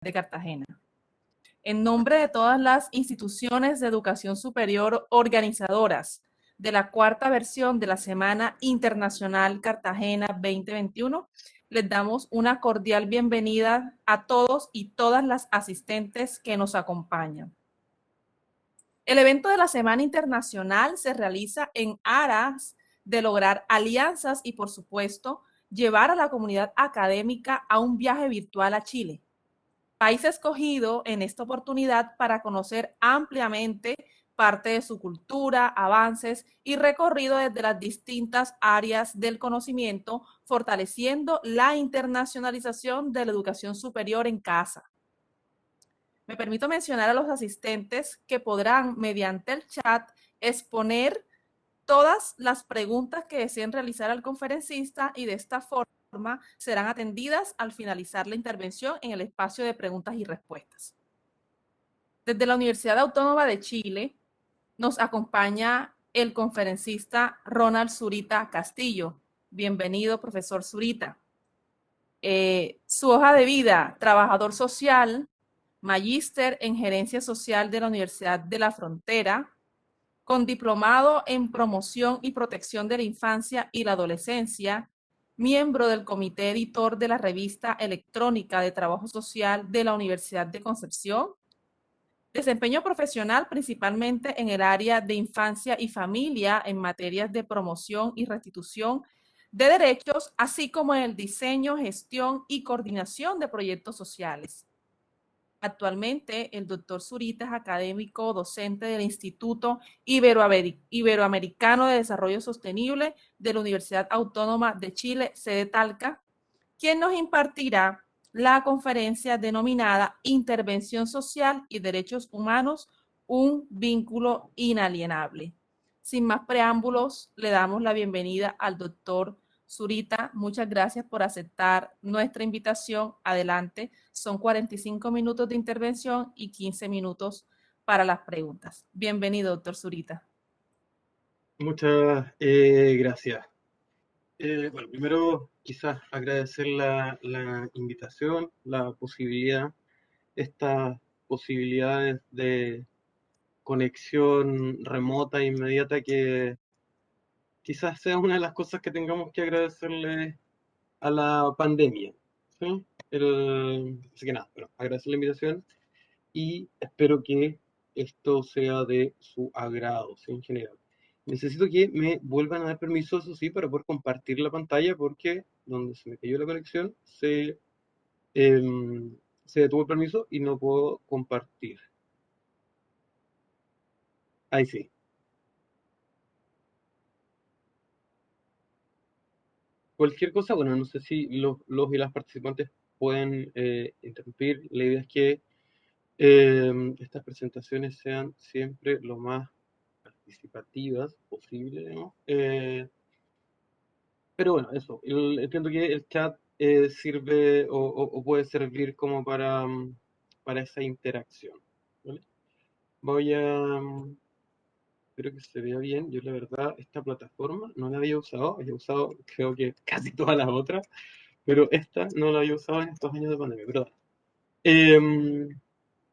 de Cartagena. En nombre de todas las instituciones de educación superior organizadoras de la cuarta versión de la Semana Internacional Cartagena 2021, les damos una cordial bienvenida a todos y todas las asistentes que nos acompañan. El evento de la Semana Internacional se realiza en aras de lograr alianzas y, por supuesto, llevar a la comunidad académica a un viaje virtual a Chile, país escogido en esta oportunidad para conocer ampliamente parte de su cultura, avances y recorrido desde las distintas áreas del conocimiento, fortaleciendo la internacionalización de la educación superior en casa. Me permito mencionar a los asistentes que podrán, mediante el chat, exponer todas las preguntas que deseen realizar al conferencista y de esta forma serán atendidas al finalizar la intervención en el espacio de preguntas y respuestas. Desde la Universidad Autónoma de Chile nos acompaña el conferencista Ronald Zurita Castillo. Bienvenido, profesor Zurita. Su hoja de vida, trabajador social, magíster en gerencia social de la Universidad de la Frontera, con diplomado en promoción y protección de la infancia y la adolescencia, miembro del comité editor de la revista electrónica de trabajo social de la Universidad de Concepción, desempeño profesional principalmente en el área de infancia y familia en materias de promoción y restitución de derechos, así como en el diseño, gestión y coordinación de proyectos sociales. Actualmente, el doctor Zurita es académico docente del Instituto Iberoamericano de Desarrollo Sostenible de la Universidad Autónoma de Chile, sede Talca, quien nos impartirá la conferencia denominada Intervención Social y Derechos Humanos, un vínculo inalienable. Sin más preámbulos, le damos la bienvenida al doctor Zurita. Muchas gracias por aceptar nuestra invitación. Adelante, son 45 minutos de intervención y 15 minutos para las preguntas. Bienvenido, doctor Zurita. Muchas gracias. Bueno, primero quizás agradecer la invitación, la posibilidad, estas posibilidades de conexión remota e inmediata que quizás sea una de las cosas que tengamos que agradecerle a la pandemia, ¿sí? Así que nada, bueno, agradecer la invitación y espero que esto sea de su agrado, ¿sí? En general. Necesito que me vuelvan a dar permiso, eso sí, para poder compartir la pantalla, porque donde se me cayó la conexión em, se detuvo el permiso y no puedo compartir. Ahí sí. Cualquier cosa, bueno, no sé si los y las participantes pueden interrumpir. La idea es que estas presentaciones sean siempre lo más participativas posible, ¿no? Pero bueno, eso, entiendo que el chat sirve o puede servir como para esa interacción, ¿vale? Voy a, espero que se vea bien. Yo la verdad, esta plataforma no la había usado creo que casi todas las otras, pero esta no la había usado en estos años de pandemia, pero em,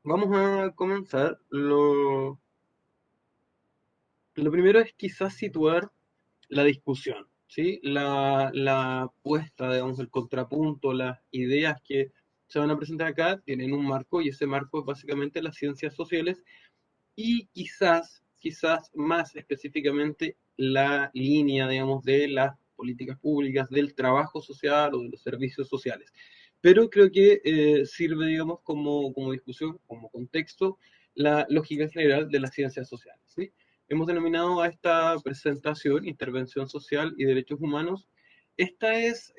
vamos a comenzar. Lo primero es quizás situar la discusión, ¿sí? La puesta, digamos, el contrapunto, las ideas que se van a presentar acá tienen un marco y ese marco es básicamente las ciencias sociales y quizás más específicamente la línea, digamos, de las políticas públicas, del trabajo social o de los servicios sociales. Pero creo que sirve, digamos, como discusión, como contexto, la lógica general de las ciencias sociales, ¿sí? Hemos denominado a esta presentación Intervención Social y Derechos Humanos. Esta no es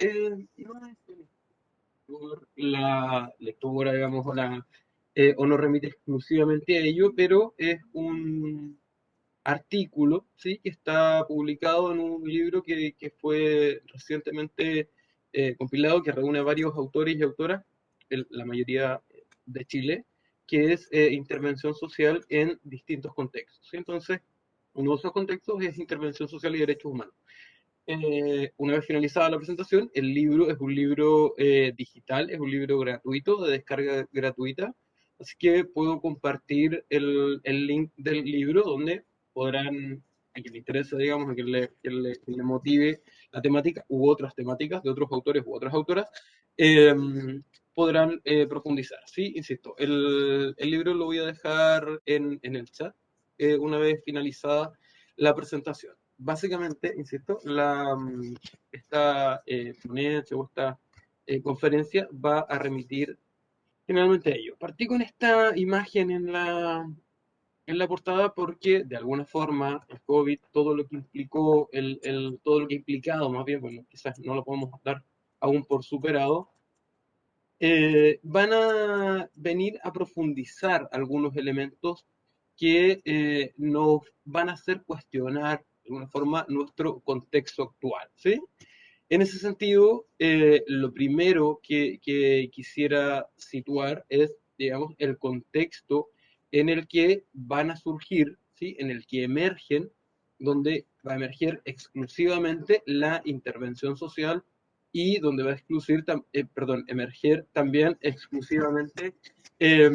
la lectura, digamos, o no remite exclusivamente a ello, pero es un artículo, ¿sí? Que está publicado en un libro que fue recientemente compilado, que reúne a varios autores y autoras, la mayoría de Chile, que es Intervención Social en distintos contextos, ¿sí? Entonces, uno de esos contextos es Intervención Social y Derechos Humanos. una vez finalizada la presentación, el libro es un libro digital, es un libro gratuito, de descarga gratuita, así que puedo compartir el link del libro donde podrán, a quien le interese, digamos, a quien le motive la temática u otras temáticas de otros autores u otras autoras, eh, podrán profundizar. Sí, insisto, el libro lo voy a dejar en el chat una vez finalizada la presentación. Básicamente, insisto, esta ponencia o esta conferencia va a remitir generalmente a ello. Partí con esta imagen en la portada porque, de alguna forma, el COVID, todo lo que implicó, todo lo que ha implicado, más bien, bueno, quizás no lo podemos dar aún por superado, van a venir a profundizar algunos elementos que nos van a hacer cuestionar de alguna forma nuestro contexto actual, ¿sí? En ese sentido, lo primero que quisiera situar es, digamos, el contexto en el que van a surgir, ¿sí? En el que emergen, donde va a emerger exclusivamente la intervención social y donde va a emerger también exclusivamente eh,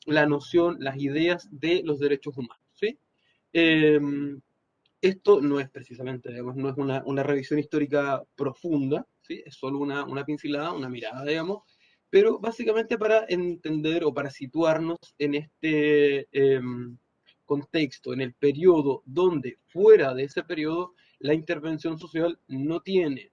la noción, las ideas de los derechos humanos, ¿sí? Eh, Esto no es precisamente, digamos, no es una revisión histórica profunda, ¿sí? Es solo una pincelada, una mirada, digamos, pero básicamente para entender o para situarnos en este contexto, en el periodo donde fuera de ese periodo la intervención social no tiene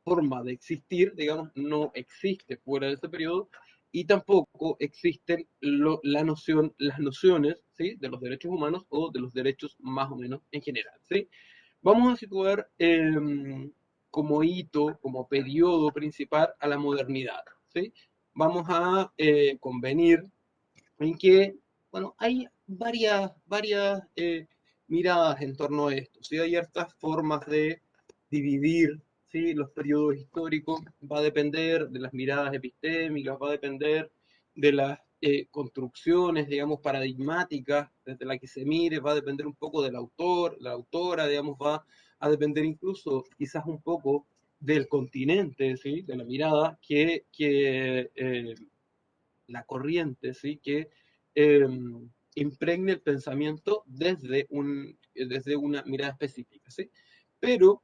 forma de existir, digamos, no existe fuera de ese periodo, y tampoco existen las nociones, ¿sí? De los derechos humanos o de los derechos más o menos en general, ¿sí? Vamos a situar como hito, como periodo principal a la modernidad, ¿sí? Vamos a convenir en que, bueno, hay varias miradas en torno a esto, ¿sí? Hay hartas formas de dividir, ¿sí? Los periodos históricos, va a depender de las miradas epistémicas, va a depender de las construcciones, digamos, paradigmáticas desde la que se mire, va a depender un poco del autor, la autora, digamos, va a depender incluso quizás un poco del continente, ¿sí? De la mirada que la corriente, ¿sí? Que eh, impregne el pensamiento desde una mirada específica, ¿sí? Pero,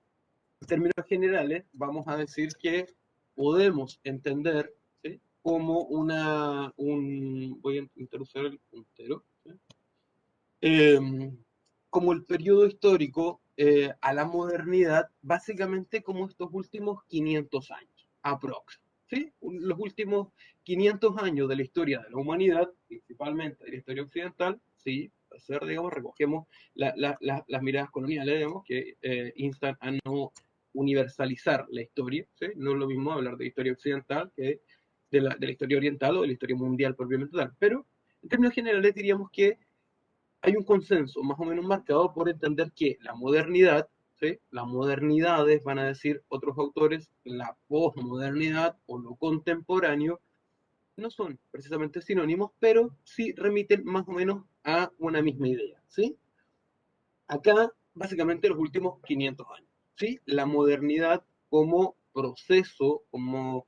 en términos generales, vamos a decir que podemos entender, ¿sí? Como voy a introducir el puntero, ¿sí? eh, como el periodo histórico a la modernidad, básicamente como estos últimos 500 años, aprox. ¿Sí? Los últimos 500 años de la historia de la humanidad, principalmente de la historia occidental, sí, hacer, digamos, recogemos las miradas coloniales, digamos, que instan a no universalizar la historia, ¿sí? No es lo mismo hablar de historia occidental que de la historia oriental o de la historia mundial propiamente tal, pero en términos generales diríamos que hay un consenso más o menos marcado por entender que la modernidad, ¿sí? Las modernidades, van a decir otros autores, la posmodernidad o lo contemporáneo, no son precisamente sinónimos, pero sí remiten más o menos a una misma idea, ¿sí? Acá, básicamente, los últimos 500 años, ¿sí? La modernidad como proceso, como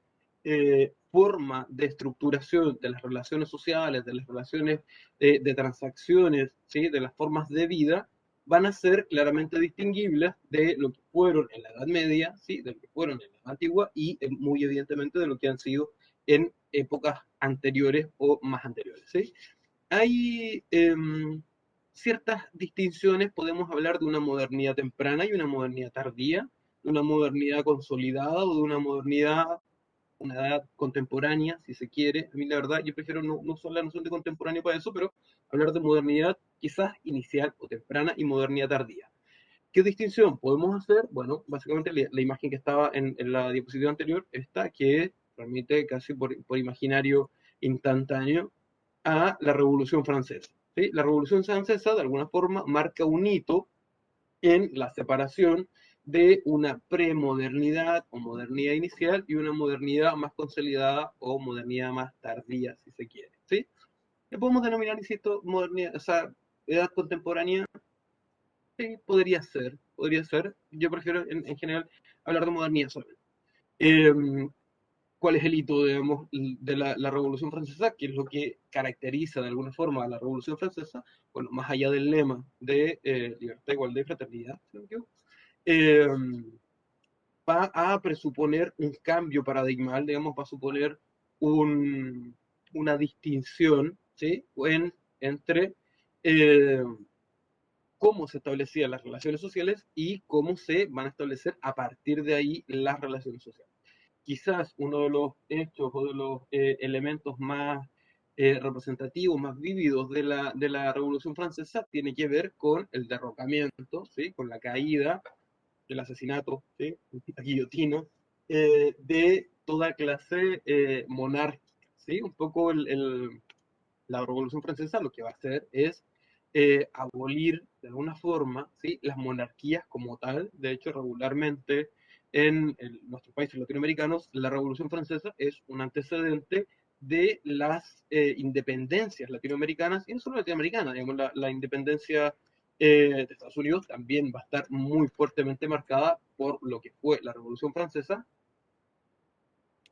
forma de estructuración de las relaciones sociales, de las relaciones de transacciones, ¿sí? De las formas de vida, van a ser claramente distinguibles de lo que fueron en la Edad Media, ¿sí? De lo que fueron en la Edad Antigua y muy evidentemente de lo que han sido en épocas anteriores o más anteriores, ¿sí? Hay ciertas distinciones, podemos hablar de una modernidad temprana y una modernidad tardía, de una modernidad consolidada o de una modernidad, una edad contemporánea, si se quiere. A mí la verdad, yo prefiero no usar la noción de contemporáneo para eso, pero hablar de modernidad quizás inicial o temprana y modernidad tardía. ¿Qué distinción podemos hacer? Bueno, básicamente la imagen que estaba en la diapositiva anterior, esta que permite casi por imaginario instantáneo a la Revolución Francesa, ¿sí? La Revolución Francesa, de alguna forma, marca un hito en la separación de una premodernidad o modernidad inicial y una modernidad más consolidada o modernidad más tardía, si se quiere, ¿sí? ¿Qué podemos denominar, insisto, modernidad, o sea, edad contemporánea? Sí, podría ser. Yo prefiero en general hablar de modernidad solamente. Eh, ¿Cuál es el hito, digamos, de la Revolución Francesa? ¿Qué es lo que caracteriza de alguna forma a la Revolución Francesa? Bueno, más allá del lema de libertad, igualdad y fraternidad, si no me equivoco, eh, va a presuponer un cambio paradigmal, digamos, va a suponer un, una distinción, ¿sí? Entre eh, cómo se establecían las relaciones sociales y cómo se van a establecer a partir de ahí las relaciones sociales. Quizás uno de los hechos o de los elementos más representativos, más vívidos de la Revolución Francesa tiene que ver con el derrocamiento, ¿sí? Con la caída, el asesinato, ¿sí? La guillotina, de toda clase monárquica. ¿Sí? Un poco la Revolución Francesa lo que va a hacer es abolir de alguna forma, ¿sí? Las monarquías como tal. De hecho, regularmente en nuestros países latinoamericanos, la Revolución Francesa es un antecedente de las independencias latinoamericanas, y no solo latinoamericanas, digamos, la independencia de Estados Unidos también va a estar muy fuertemente marcada por lo que fue la Revolución Francesa,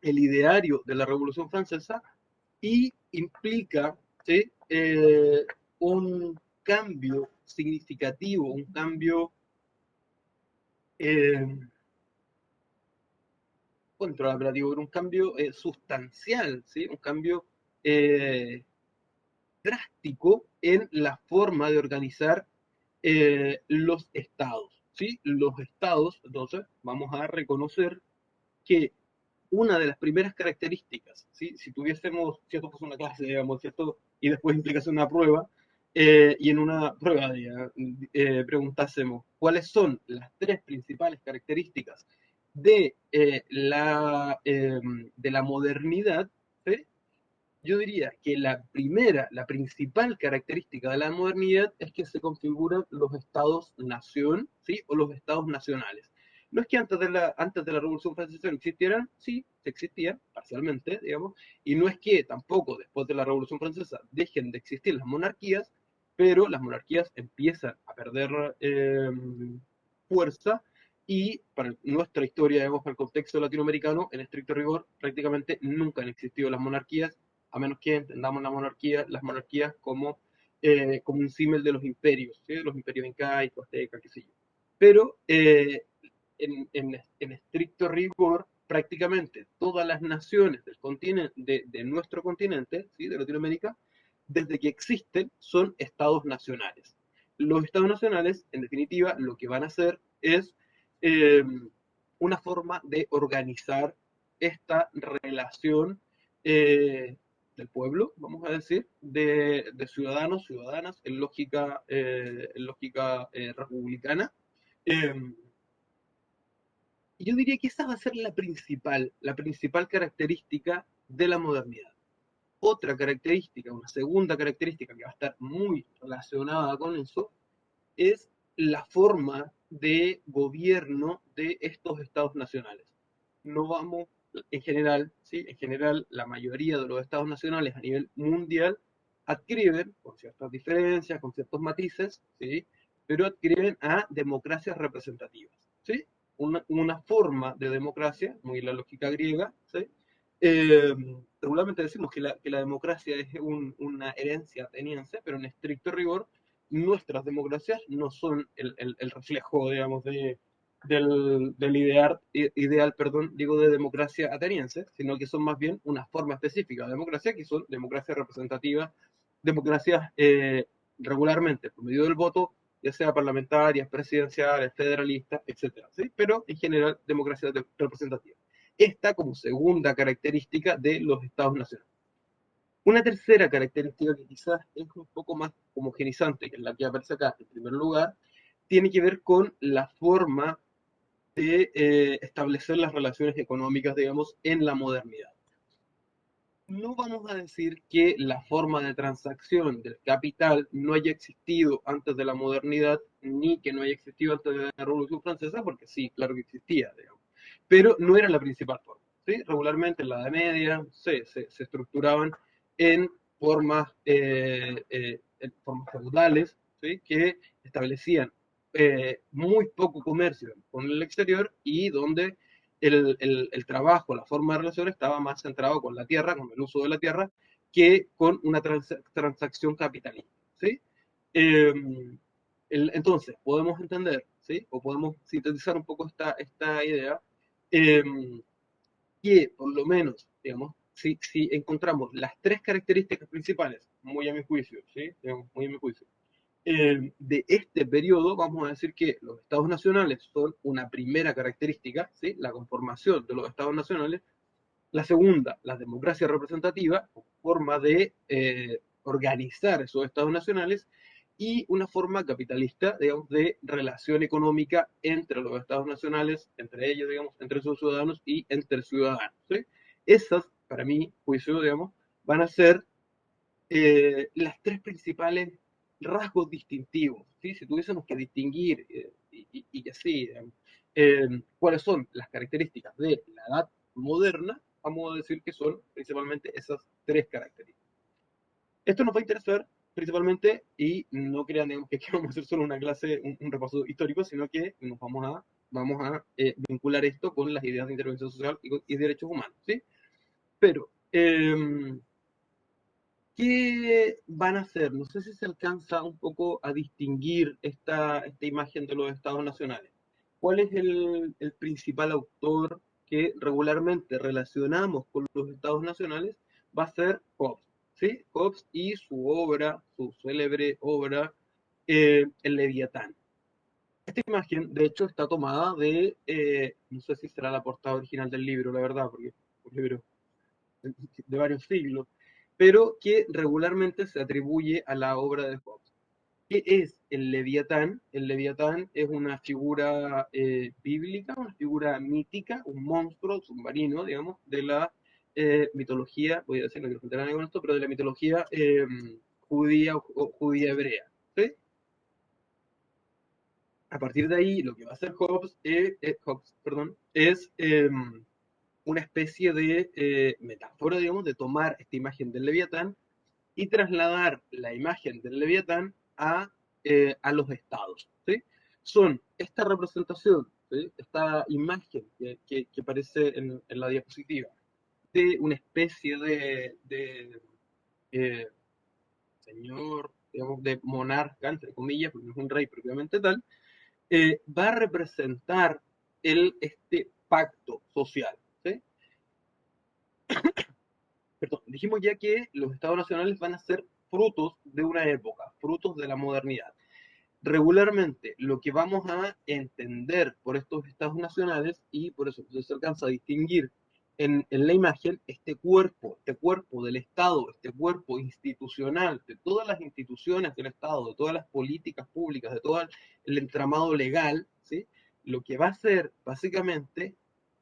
el ideario de la Revolución Francesa, y implica, ¿sí? Un cambio significativo, un cambio eh, contraoperativo, un cambio sustancial, ¿sí? Un cambio eh, drástico en la forma de organizar los estados, ¿sí? Los estados, entonces, vamos a reconocer que una de las primeras características, ¿sí? Si tuviésemos, si esto fuese una clase, digamos, ¿cierto? Y después implicación una prueba, y en una prueba preguntásemos cuáles son las tres principales características de la modernidad, ¿sí? Yo diría que la primera, la principal característica de la modernidad es que se configuran los estados-nación, ¿sí? O los estados nacionales. No es que antes de la Revolución Francesa no existieran, sí, existían, parcialmente, digamos, y no es que tampoco después de la Revolución Francesa dejen de existir las monarquías, pero las monarquías empiezan a perder fuerza, y para nuestra historia, digamos, para el contexto latinoamericano, en estricto rigor, prácticamente nunca han existido las monarquías, a menos que entendamos las monarquías como, como un símil de los imperios, ¿sí? Los imperios incaico, azteca, qué sé yo. Pero en estricto rigor, prácticamente todas las naciones del continente, de nuestro continente, ¿sí? De Latinoamérica, desde que existen, son estados nacionales. Los estados nacionales, en definitiva, lo que van a hacer es eh, una forma de organizar esta relación eh, del pueblo, vamos a decir, de ciudadanos, ciudadanas, en lógica republicana. Eh, y yo diría que esa va a ser la principal característica de la modernidad. Otra característica, una segunda característica que va a estar muy relacionada con eso, es la forma de gobierno de estos estados nacionales. No vamos, en general, ¿sí? En general, la mayoría de los estados nacionales a nivel mundial adscriben, con ciertas diferencias, con ciertos matices, ¿sí? Pero adscriben a democracias representativas, ¿sí? Una forma de democracia, muy la lógica griega, ¿sí? Eh, Regularmente decimos que la democracia es una herencia ateniense, pero en estricto rigor nuestras democracias no son el reflejo, digamos, del ideal, perdón, digo, de democracia ateniense, sino que son más bien una forma específica de democracia, que son democracias representativas, democracias regularmente por medio del voto, ya sea parlamentarias, presidenciales, federalistas, etcétera, ¿sí? Pero en general democracias representativas. Esta como segunda característica de los estados nacionales. Una tercera característica que quizás es un poco más homogenizante, que es la que aparece acá en primer lugar, tiene que ver con la forma de establecer las relaciones económicas, digamos, en la modernidad. No vamos a decir que la forma de transacción del capital no haya existido antes de la modernidad, ni que no haya existido antes de la Revolución Francesa, porque sí, claro que existía, digamos, pero no era la principal forma. ¿Sí? Regularmente en la Edad Media se estructuraban en en formas feudales, ¿sí? Que establecían muy poco comercio con el exterior y donde el trabajo, la forma de relación estaba más centrado con la tierra, con el uso de la tierra, que con una transacción capitalista. ¿Sí? Eh, entonces, podemos entender, ¿sí? O podemos sintetizar un poco esta idea, eh, que por lo menos, digamos, si encontramos las tres características principales, muy a mi juicio, ¿sí? Digamos, muy a mi juicio, de este periodo, vamos a decir que los estados nacionales son una primera característica, ¿sí? La conformación de los estados nacionales. La segunda, la democracia representativa, como forma de organizar esos estados nacionales, y una forma capitalista, digamos, de relación económica entre los estados nacionales, entre ellos, digamos, entre sus ciudadanos y entre ciudadanos. ¿Sí? Esas, para mí, juicio, digamos, van a ser las tres principales rasgos distintivos. ¿Sí? Si tuviésemos que distinguir, y así, digamos, cuáles son las características de la edad moderna, vamos a decir que son principalmente esas tres características. Esto nos va a interesar principalmente, y no crean, digamos, que aquí vamos a hacer solo una clase, un repaso histórico, sino que nos vamos a vincular esto con las ideas de intervención social y derechos humanos. ¿Sí? Pero, ¿qué van a hacer? No sé si se alcanza un poco a distinguir esta imagen de los estados nacionales. ¿Cuál es el principal autor que regularmente relacionamos con los estados nacionales? Va a ser Hobbes, ¿sí? Hobbes y su obra, su célebre obra, El Leviatán. Esta imagen, de hecho, está tomada no sé si será la portada original del libro, la verdad, porque es un libro de varios siglos, pero que regularmente se atribuye a la obra de Hobbes. ¿Qué es el Leviatán? El Leviatán es una figura bíblica, una figura mítica, un monstruo submarino, digamos, de la mitología, voy a decir, no quiero enterarme con esto, pero de la mitología judía o judía hebrea. ¿Sí? A partir de ahí, lo que va a hacer Hobbes, Hobbes perdón, es una especie de metáfora, digamos, de tomar esta imagen del Leviatán y trasladar la imagen del Leviatán a los estados. ¿Sí? Son esta representación, ¿sí? Esta imagen que aparece en la diapositiva, de una especie de eh, señor, digamos, de monarca, entre comillas, porque no es un rey propiamente tal, va a representar este pacto social. ¿Sí? Perdón, dijimos ya que los estados nacionales van a ser frutos de una época, frutos de la modernidad. Regularmente lo que vamos a entender por estos estados nacionales, y por eso se alcanza a distinguir en la imagen este cuerpo del Estado, este cuerpo institucional, de todas las instituciones del Estado, de todas las políticas públicas, de todo el entramado legal, ¿sí? Lo que va a hacer básicamente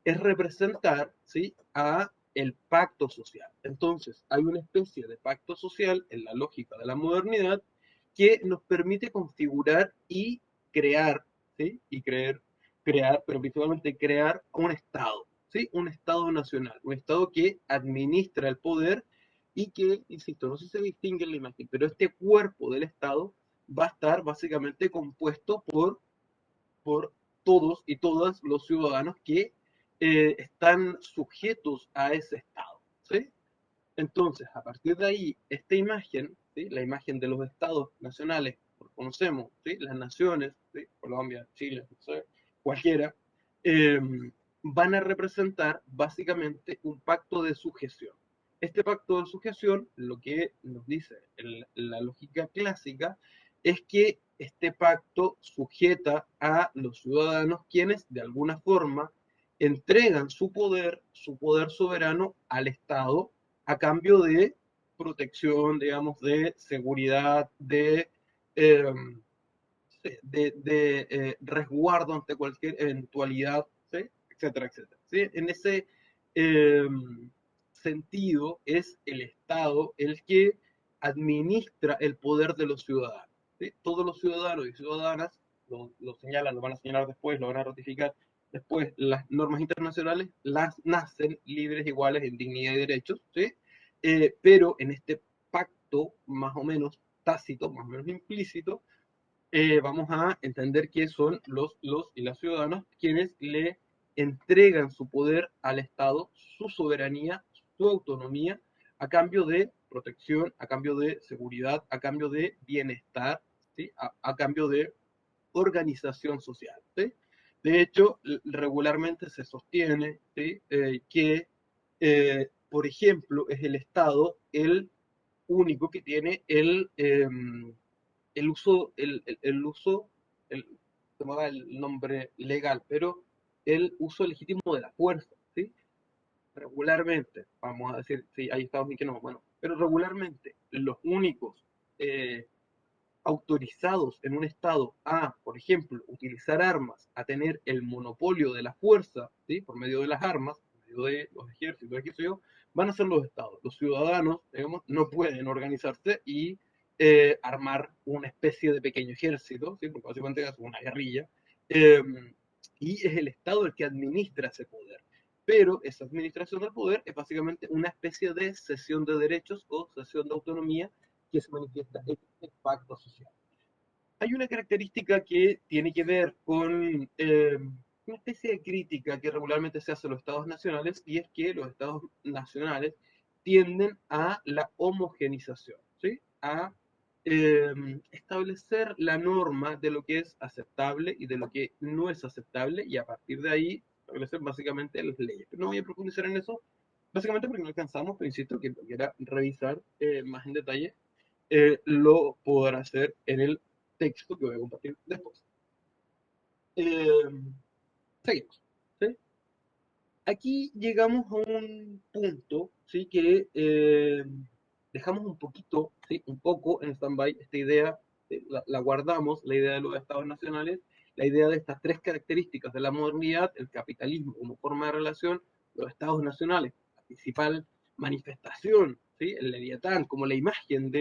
es representar, ¿sí? a el pacto social. Entonces, hay una especie de pacto social en la lógica de la modernidad que nos permite configurar y crear, ¿sí? Y crear, pero principalmente crear un Estado, ¿sí? Un Estado nacional, un Estado que administra el poder y que, insisto, no sé si se distingue en la imagen, pero este cuerpo del Estado va a estar básicamente compuesto por todos y todas los ciudadanos que están sujetos a ese Estado, ¿sí? Entonces, a partir de ahí, esta imagen, ¿sí? La imagen de los estados nacionales, conocemos, ¿sí? Las naciones, ¿sí? Colombia, Chile, no sé, cualquiera, eh, van a representar básicamente un pacto de sujeción. Este pacto de sujeción, lo que nos dice la lógica clásica, es que este pacto sujeta a los ciudadanos quienes, de alguna forma, entregan su poder soberano al Estado a cambio de protección, digamos, de seguridad, eh, resguardo ante cualquier eventualidad, ¿sí? Etcétera, etcétera. ¿Sí? En ese eh, sentido, es el Estado el que administra el poder de los ciudadanos. ¿Sí? Todos los ciudadanos y ciudadanas lo señalan, lo van a señalar después, lo van a ratificar después. Las normas internacionales las nacen libres, iguales en dignidad y derechos, ¿sí? Pero en este pacto más o menos tácito, más o menos implícito, vamos a entender que son los y las ciudadanos quienes le entregan su poder al Estado, su soberanía, su autonomía, a cambio de protección, a cambio de seguridad, a cambio de bienestar, ¿sí? A cambio de organización social. ¿Sí? De hecho, regularmente se sostiene, ¿sí? Que, por ejemplo, es el Estado el único que tiene el uso, el uso, el, se me va el nombre legal, pero el uso legítimo de la fuerza, ¿sí? Regularmente, vamos a decir, sí, hay estados en que no, bueno, pero regularmente los únicos eh, autorizados en un estado a, por ejemplo, utilizar armas, a tener el monopolio de la fuerza, ¿sí? Por medio de las armas, por medio de los ejércitos, qué sé yo, van a ser los estados. Los ciudadanos, digamos, no pueden organizarse y armar una especie de pequeño ejército, ¿sí? Porque básicamente es una guerrilla, eh, y es el estado el que administra ese poder. Pero esa administración del poder es básicamente una especie de cesión de derechos o cesión de autonomía que se manifiesta en el pacto social. Hay una característica que tiene que ver con una especie de crítica que regularmente se hace a los estados nacionales, y es que los estados nacionales tienden a la homogenización, ¿sí? A establecer la norma de lo que es aceptable y de lo que no es aceptable, y a partir de ahí establecer básicamente las leyes. Pero no voy a profundizar en eso, básicamente porque no alcanzamos, pero insisto que lo quiera revisar más en detalle, lo podrá hacer en el texto que voy a compartir después. Eh, Seguimos. ¿Sí? Aquí llegamos a un punto, ¿sí? Que dejamos un poquito, ¿sí? Un poco en stand-by esta idea, la guardamos, la idea de los estados nacionales, la idea de estas tres características de la modernidad: el capitalismo como forma de relación, los estados nacionales, la principal manifestación, ¿sí? El Leviatán como la imagen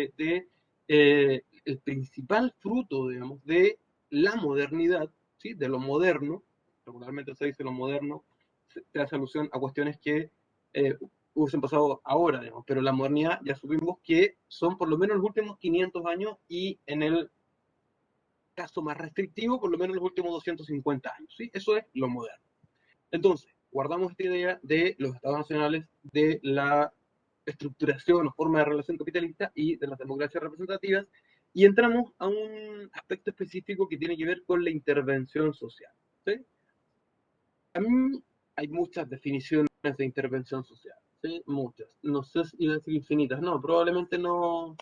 el principal fruto, digamos, de la modernidad, ¿sí? De lo moderno. Regularmente se dice lo moderno, se hace alusión a cuestiones que hubiesen pasado ahora, digamos, pero la modernidad ya supimos que son por lo menos los últimos 500 años, y en el caso más restrictivo, por lo menos los últimos 250 años, ¿sí? Eso es lo moderno. Entonces, guardamos esta idea de los estados nacionales, de la estructuración o forma de relación capitalista y de las democracias representativas, y entramos a un aspecto específico que tiene que ver con la intervención social, ¿sí? A mí hay muchas definiciones de intervención social, ¿sí? Muchas. No sé si iba a decir infinitas, no, probablemente no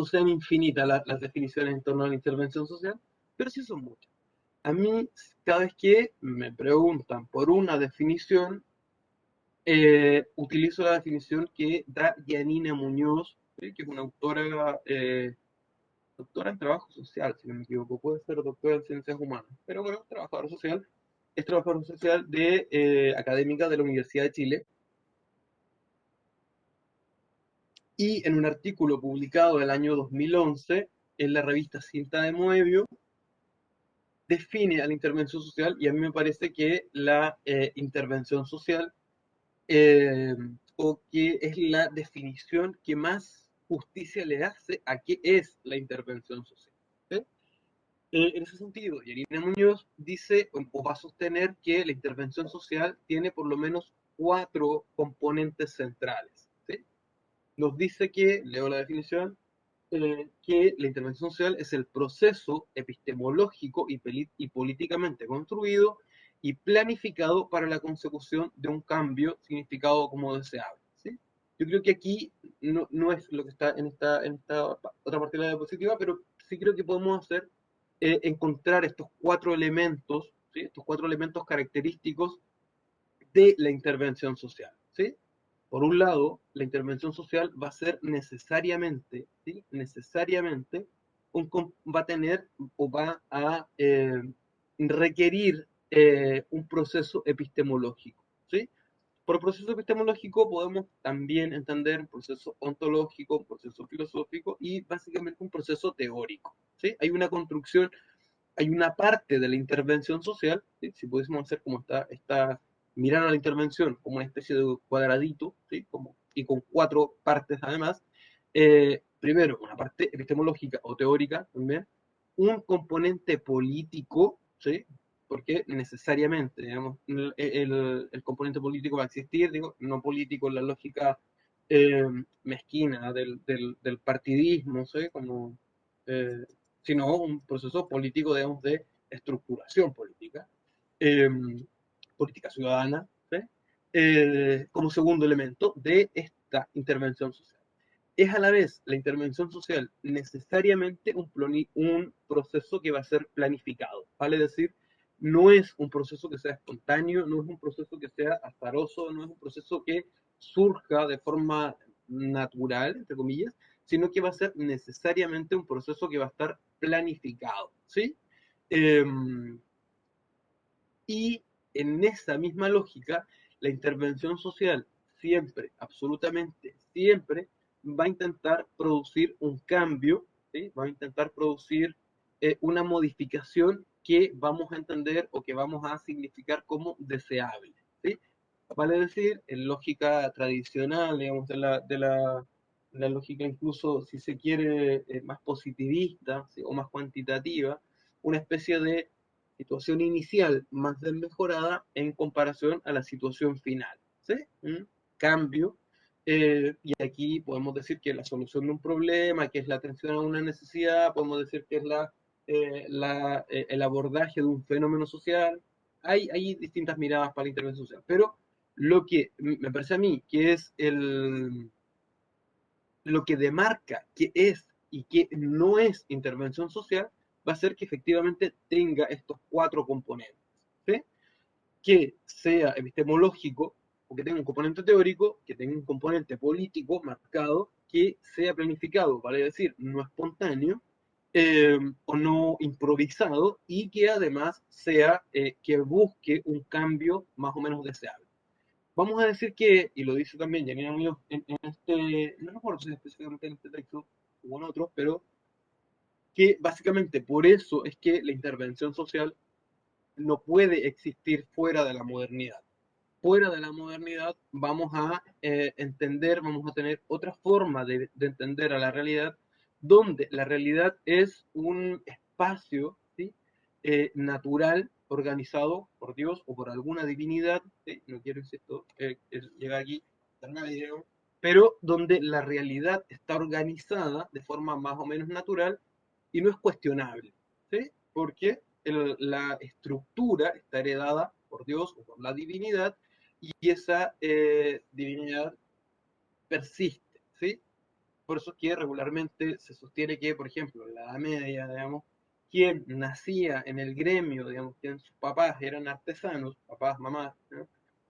sean infinitas las definiciones en torno a la intervención social, pero sí son muchas. A mí, cada vez que me preguntan por una definición, utilizo la definición que da Yanina Muñoz, ¿sí? Que es una autora, doctora en trabajo social, si no me equivoco, puede ser doctora en ciencias humanas, pero bueno, trabajadora social, es trabajadora social de académica de la Universidad de Chile, y en un artículo publicado el año 2011 en la revista Cinta de Moebio, define a la intervención social, y a mí me parece que la intervención social, eh, o que es la definición que más justicia le hace a qué es la intervención social. ¿Sí? En ese sentido, Yerina Muñoz dice o va a sostener que la intervención social tiene por lo menos cuatro componentes centrales. ¿Sí? Nos dice que, leo la definición, que la intervención social es el proceso epistemológico y políticamente construido y planificado para la consecución de un cambio significado como deseable. ¿Sí? Yo creo que aquí no es lo que está en esta otra parte de la diapositiva, pero sí creo que podemos hacer encontrar estos cuatro elementos, ¿sí? Estos cuatro elementos característicos de la intervención social. ¿Sí? Por un lado, la intervención social va a ser necesariamente, ¿sí? Necesariamente, va a tener o va a requerir un proceso epistemológico. ¿Sí? Por proceso epistemológico podemos también entender un proceso ontológico, un proceso filosófico y básicamente un proceso teórico. ¿Sí? Hay una construcción, hay una parte de la intervención social, ¿sí? Si pudiésemos hacer como mirar a la intervención como una especie de cuadradito, ¿sí? Y con cuatro partes además. Primero, una parte epistemológica o teórica también, un componente político, ¿sí? Porque necesariamente, digamos, el componente político va a existir, digo, no político en la lógica eh, mezquina del partidismo, ¿sí? Como, eh, sino un proceso político, digamos, de estructuración política, eh, política ciudadana, ¿sí? Como segundo elemento de esta intervención social. Es a la vez la intervención social necesariamente un proceso que va a ser planificado, ¿vale? Es decir, no es un proceso que sea espontáneo, no es un proceso que sea azaroso, no es un proceso que surja de forma natural, entre comillas, sino que va a ser necesariamente un proceso que va a estar planificado, ¿sí? Eh, y en esa misma lógica, la intervención social siempre, absolutamente siempre, va a intentar producir un cambio, ¿sí? Va a intentar producir una modificación que vamos a entender o que vamos a significar como deseable, ¿sí? Vale decir, en lógica tradicional, digamos, la lógica incluso, si se quiere, más positivista, ¿sí? O más cuantitativa, una especie de situación inicial más desmejorada en comparación a la situación final, ¿sí? Un cambio. Y aquí podemos decir que la solución de un problema, que es la atención a una necesidad, podemos decir que es el abordaje de un fenómeno social. Hay distintas miradas para la intervención social, pero lo que me parece a mí que es lo que demarca qué es y qué no es intervención social va a ser que efectivamente tenga estos cuatro componentes, ¿sí? Que sea epistemológico, o que tenga un componente teórico, que tenga un componente político marcado, que sea planificado, vale decir, no espontáneo, o no improvisado, y que además sea que busque un cambio más o menos deseable. Vamos a decir que, y lo dice también Janina Muñoz en este, no recuerdo si específicamente en este texto o en otros, pero que básicamente por eso es que la intervención social no puede existir fuera de la modernidad. Fuera de la modernidad vamos a entender, vamos a tener otra forma de entender a la realidad, donde la realidad es un espacio, ¿sí? Natural, organizado por Dios o por alguna divinidad, ¿sí? No quiero, insisto, llegar aquí, pero donde la realidad está organizada de forma más o menos natural y no es cuestionable, ¿sí? Porque la estructura está heredada por Dios o por la divinidad y esa divinidad persiste, ¿sí? Por eso es que regularmente se sostiene que, por ejemplo, en la Edad Media, digamos, quien nacía en el gremio, digamos, quien sus papás eran artesanos, papás, mamás, ¿no?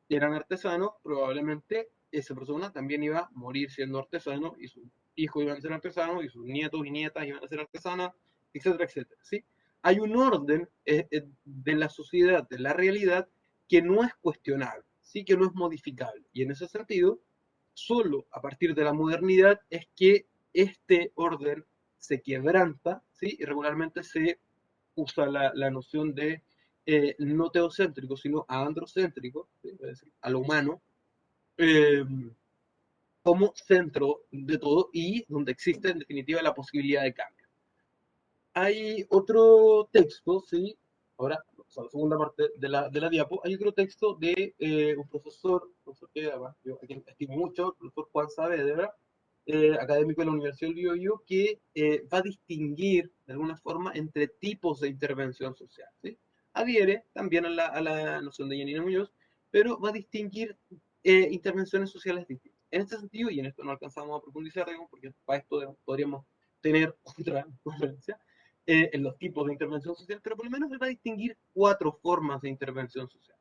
Eran artesanos, probablemente esa persona también iba a morir siendo artesano y sus hijos iban a ser artesanos y sus nietos y nietas iban a ser artesanas, etcétera, etcétera, ¿sí? Hay un orden de la sociedad, de la realidad, que no es cuestionable, sí que no es modificable. Y en ese sentido, solo a partir de la modernidad es que este orden se quebranta, ¿sí? Y regularmente se usa la noción de no teocéntrico, sino androcéntrico, ¿sí? Es decir, a lo humano, eh, como centro de todo y donde existe en definitiva la posibilidad de cambio. Hay otro texto, ¿sí? Ahora, o sea, la segunda parte de la diapo, hay otro texto de un profesor que además yo a quien estimo mucho, el profesor Juan Saavedra, académico de la Universidad del Biobío, que va a distinguir de alguna forma entre tipos de intervención social, ¿sí? Adhiere también a la noción de Yanina Muñoz, pero va a distinguir intervenciones sociales distintas. En este sentido, y en esto no alcanzamos a profundizar, digamos, porque para esto digamos, podríamos tener otra conferencia, en los tipos de intervención social, pero por lo menos él va a distinguir cuatro formas de intervención social.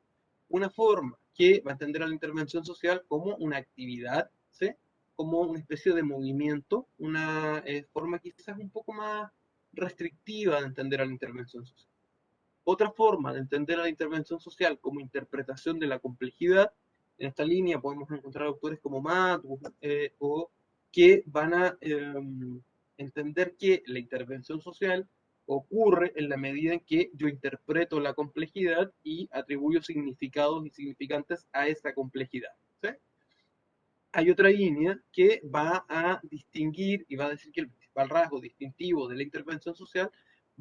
Una forma que va a entender a la intervención social como una actividad, ¿sí? Como una especie de movimiento, una forma quizás un poco más restrictiva de entender a la intervención social. Otra forma de entender a la intervención social como interpretación de la complejidad, en esta línea podemos encontrar autores como Matus, o que van a entender que la intervención social ocurre en la medida en que yo interpreto la complejidad y atribuyo significados y significantes a esa complejidad, ¿sí? Hay otra línea que va a distinguir y va a decir que el principal rasgo distintivo de la intervención social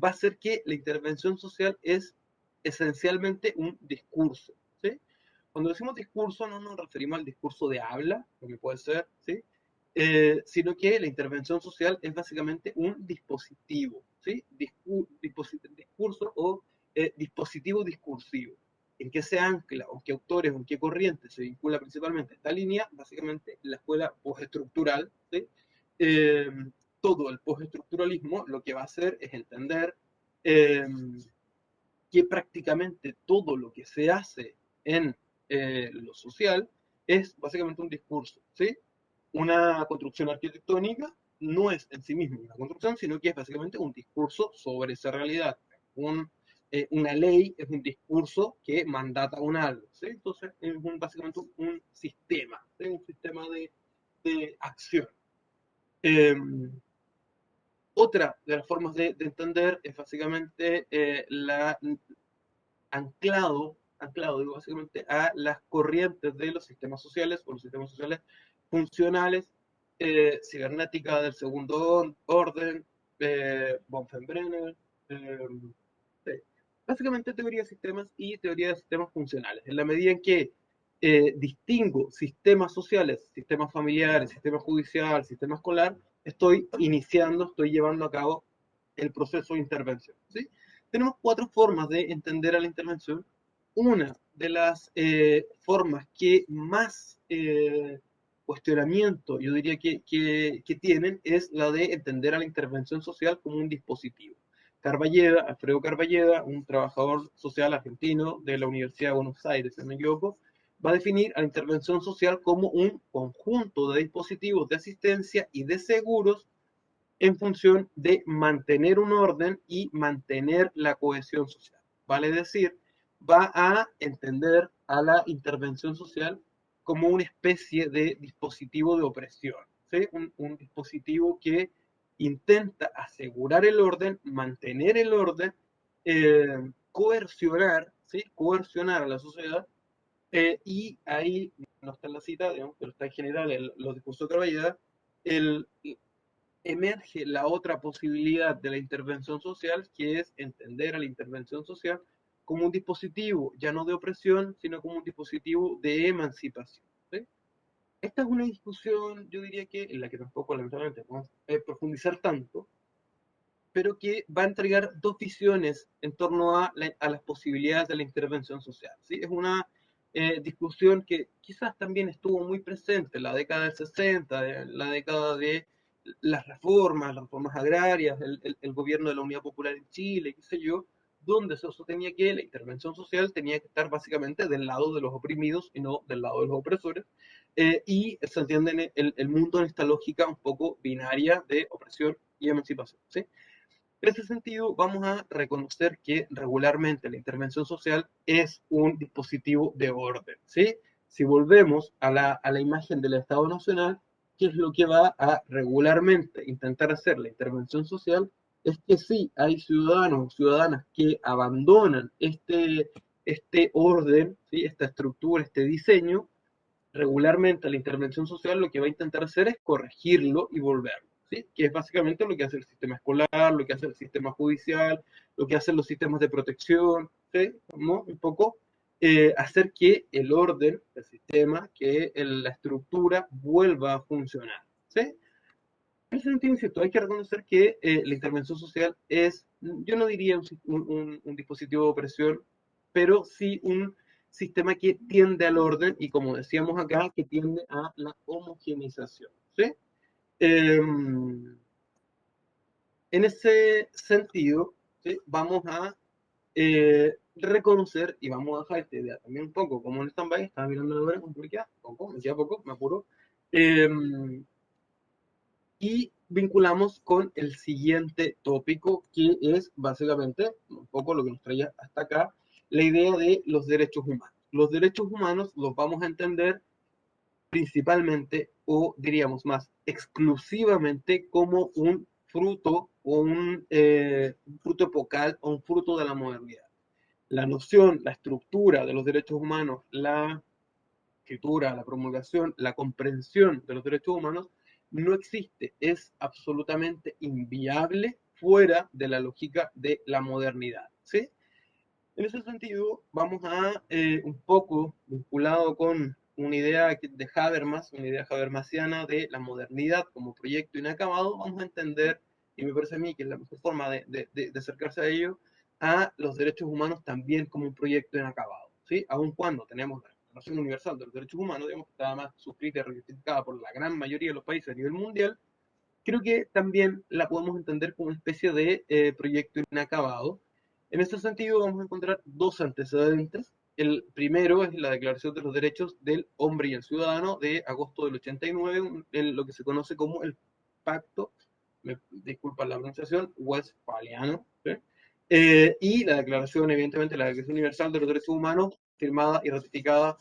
va a ser que la intervención social es esencialmente un discurso, ¿sí? Cuando decimos discurso no nos referimos al discurso de habla, lo que puede ser, ¿sí? Sino que la intervención social es básicamente un dispositivo, ¿sí? Discurso o dispositivo discursivo. ¿En qué se ancla, o en qué autores, o en qué corriente se vincula principalmente esta línea? Básicamente la escuela postestructural, ¿sí? Eh, Todo el postestructuralismo lo que va a hacer es entender eh, que prácticamente todo lo que se hace en lo social es básicamente un discurso, ¿sí? Una construcción arquitectónica no es en sí misma una construcción, sino que es básicamente un discurso sobre esa realidad. Una ley es un discurso que mandata un algo, ¿sí? Entonces es básicamente un sistema, ¿sí? Un sistema de acción. Eh, Otra de las formas de entender es básicamente anclado digo, básicamente a las corrientes de los sistemas sociales o los sistemas sociales funcionales, cibernética del segundo orden, Bonfenbrenner, eh, sí. Básicamente teoría de sistemas y teoría de sistemas funcionales. En la medida en que distingo sistemas sociales, sistemas familiares, sistema judicial, sistema escolar, estoy llevando a cabo el proceso de intervención, ¿sí? Tenemos cuatro formas de entender a la intervención. Una de las formas que más cuestionamiento, yo diría que tienen, es la de entender a la intervención social como un dispositivo. Carballeda, Alfredo Carballeda, un trabajador social argentino de la Universidad de Buenos Aires, si no me equivoco, va a definir a la intervención social como un conjunto de dispositivos de asistencia y de seguros en función de mantener un orden y mantener la cohesión social. Vale decir, va a entender a la intervención social como una especie de dispositivo de opresión, ¿sí? Un dispositivo que intenta asegurar el orden, mantener el orden, coercionar, ¿sí? Coercionar a la sociedad, y ahí no está en la cita, digamos, pero está en general en los discursos de Carballeda, el, emerge la otra posibilidad de la intervención social, que es entender a la intervención social como un dispositivo, ya no de opresión, sino como un dispositivo de emancipación, ¿sí? Esta es una discusión, yo diría que en la que tampoco lamentablemente vamos a profundizar tanto, pero que va a entregar dos visiones en torno a las posibilidades de la intervención social, ¿sí? Es una discusión que quizás también estuvo muy presente en la década del 60, la década de las reformas agrarias, el gobierno de la Unidad Popular en Chile, qué sé yo, donde se sostenía que la intervención social tenía que estar básicamente del lado de los oprimidos y no del lado de los opresores, y se entiende el mundo en esta lógica un poco binaria de opresión y emancipación, ¿sí? En ese sentido, vamos a reconocer que regularmente la intervención social es un dispositivo de orden, ¿sí? Si volvemos a la imagen del Estado Nacional, ¿qué es lo que va a regularmente intentar hacer la intervención social? Es que sí, hay ciudadanos o ciudadanas que abandonan este orden, ¿sí? Esta estructura, este diseño. Regularmente la intervención social lo que va a intentar hacer es corregirlo y volverlo, ¿sí? Que es básicamente lo que hace el sistema escolar, lo que hace el sistema judicial, lo que hacen los sistemas de protección, ¿sí? ¿No? Un poco hacer que el orden, el sistema, la estructura vuelva a funcionar, ¿sí? En ese sentido, insisto, hay que reconocer que la intervención social es, yo no diría un dispositivo de opresión, pero sí un sistema que tiende al orden y, como decíamos acá, que tiende a la homogeneización, ¿sí? Eh, en ese sentido, ¿sí? Vamos a reconocer y vamos a dejar esta idea también un poco como en stand-by. Estaba mirando la hora, un poco, me queda poco, me apuro. Eh, y vinculamos con el siguiente tópico, que es básicamente un poco lo que nos traía hasta acá, la idea de los derechos humanos. Los derechos humanos los vamos a entender principalmente, o diríamos más exclusivamente, como un fruto o un fruto epocal o un fruto de la modernidad. La noción, la estructura de los derechos humanos, la escritura, la promulgación, la comprensión de los derechos humanos no existe, es absolutamente inviable fuera de la lógica de la modernidad, ¿sí? En ese sentido, vamos a, un poco vinculado con una idea de Habermas, una idea habermasiana de la modernidad como proyecto inacabado, vamos a entender, y me parece a mí que es la mejor forma de acercarse a ello, a los derechos humanos también como un proyecto inacabado, ¿sí? Aun cuando tenemos la Declaración Universal de los Derechos Humanos, digamos, que está además suscrita y ratificada por la gran mayoría de los países a nivel mundial, creo que también la podemos entender como una especie de proyecto inacabado. En este sentido, vamos a encontrar dos antecedentes. El primero es la Declaración de los Derechos del Hombre y el Ciudadano de agosto del 89, lo que se conoce como el Pacto, me disculpa la pronunciación, westfaliano, ¿sí? Y la declaración, evidentemente, la Declaración Universal de los Derechos Humanos, firmada y ratificada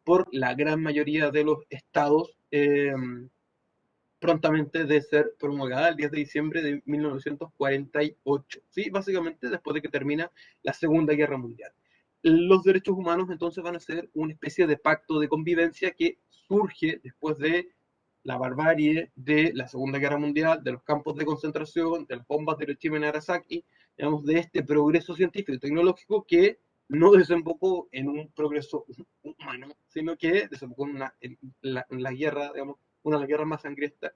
por la gran mayoría de los estados, prontamente de ser promulgada el 10 de diciembre de 1948, ¿sí? Básicamente después de que termina la Segunda Guerra Mundial. Los derechos humanos entonces van a ser una especie de pacto de convivencia que surge después de la barbarie de la Segunda Guerra Mundial, de los campos de concentración, de las bombas de Hiroshima y Nagasaki, digamos, de este progreso científico y tecnológico que no desembocó en un progreso humano, sino que desembocó en la guerra, digamos, una de las guerras más sangrientas,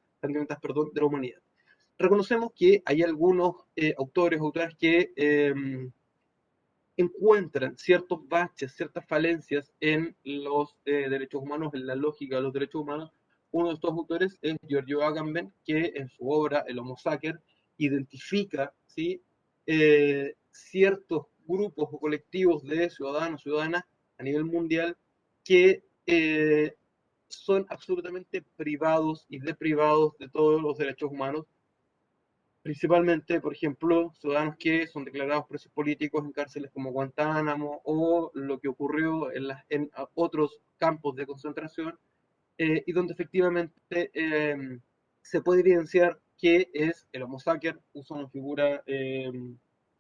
perdón, de la humanidad. Reconocemos que hay algunos autores que encuentran ciertos baches, ciertas falencias en los derechos humanos, en la lógica de los derechos humanos. Uno de estos autores es Giorgio Agamben, que en su obra El Homo Sacer identifica, ¿sí?, ciertos grupos o colectivos de ciudadanos, ciudadanas a nivel mundial que son absolutamente privados y deprivados de todos los derechos humanos, principalmente, por ejemplo, ciudadanos que son declarados presos políticos en cárceles como Guantánamo o lo que ocurrió en otros campos de concentración, y donde efectivamente se puede evidenciar que es el Homo sacer, usa una figura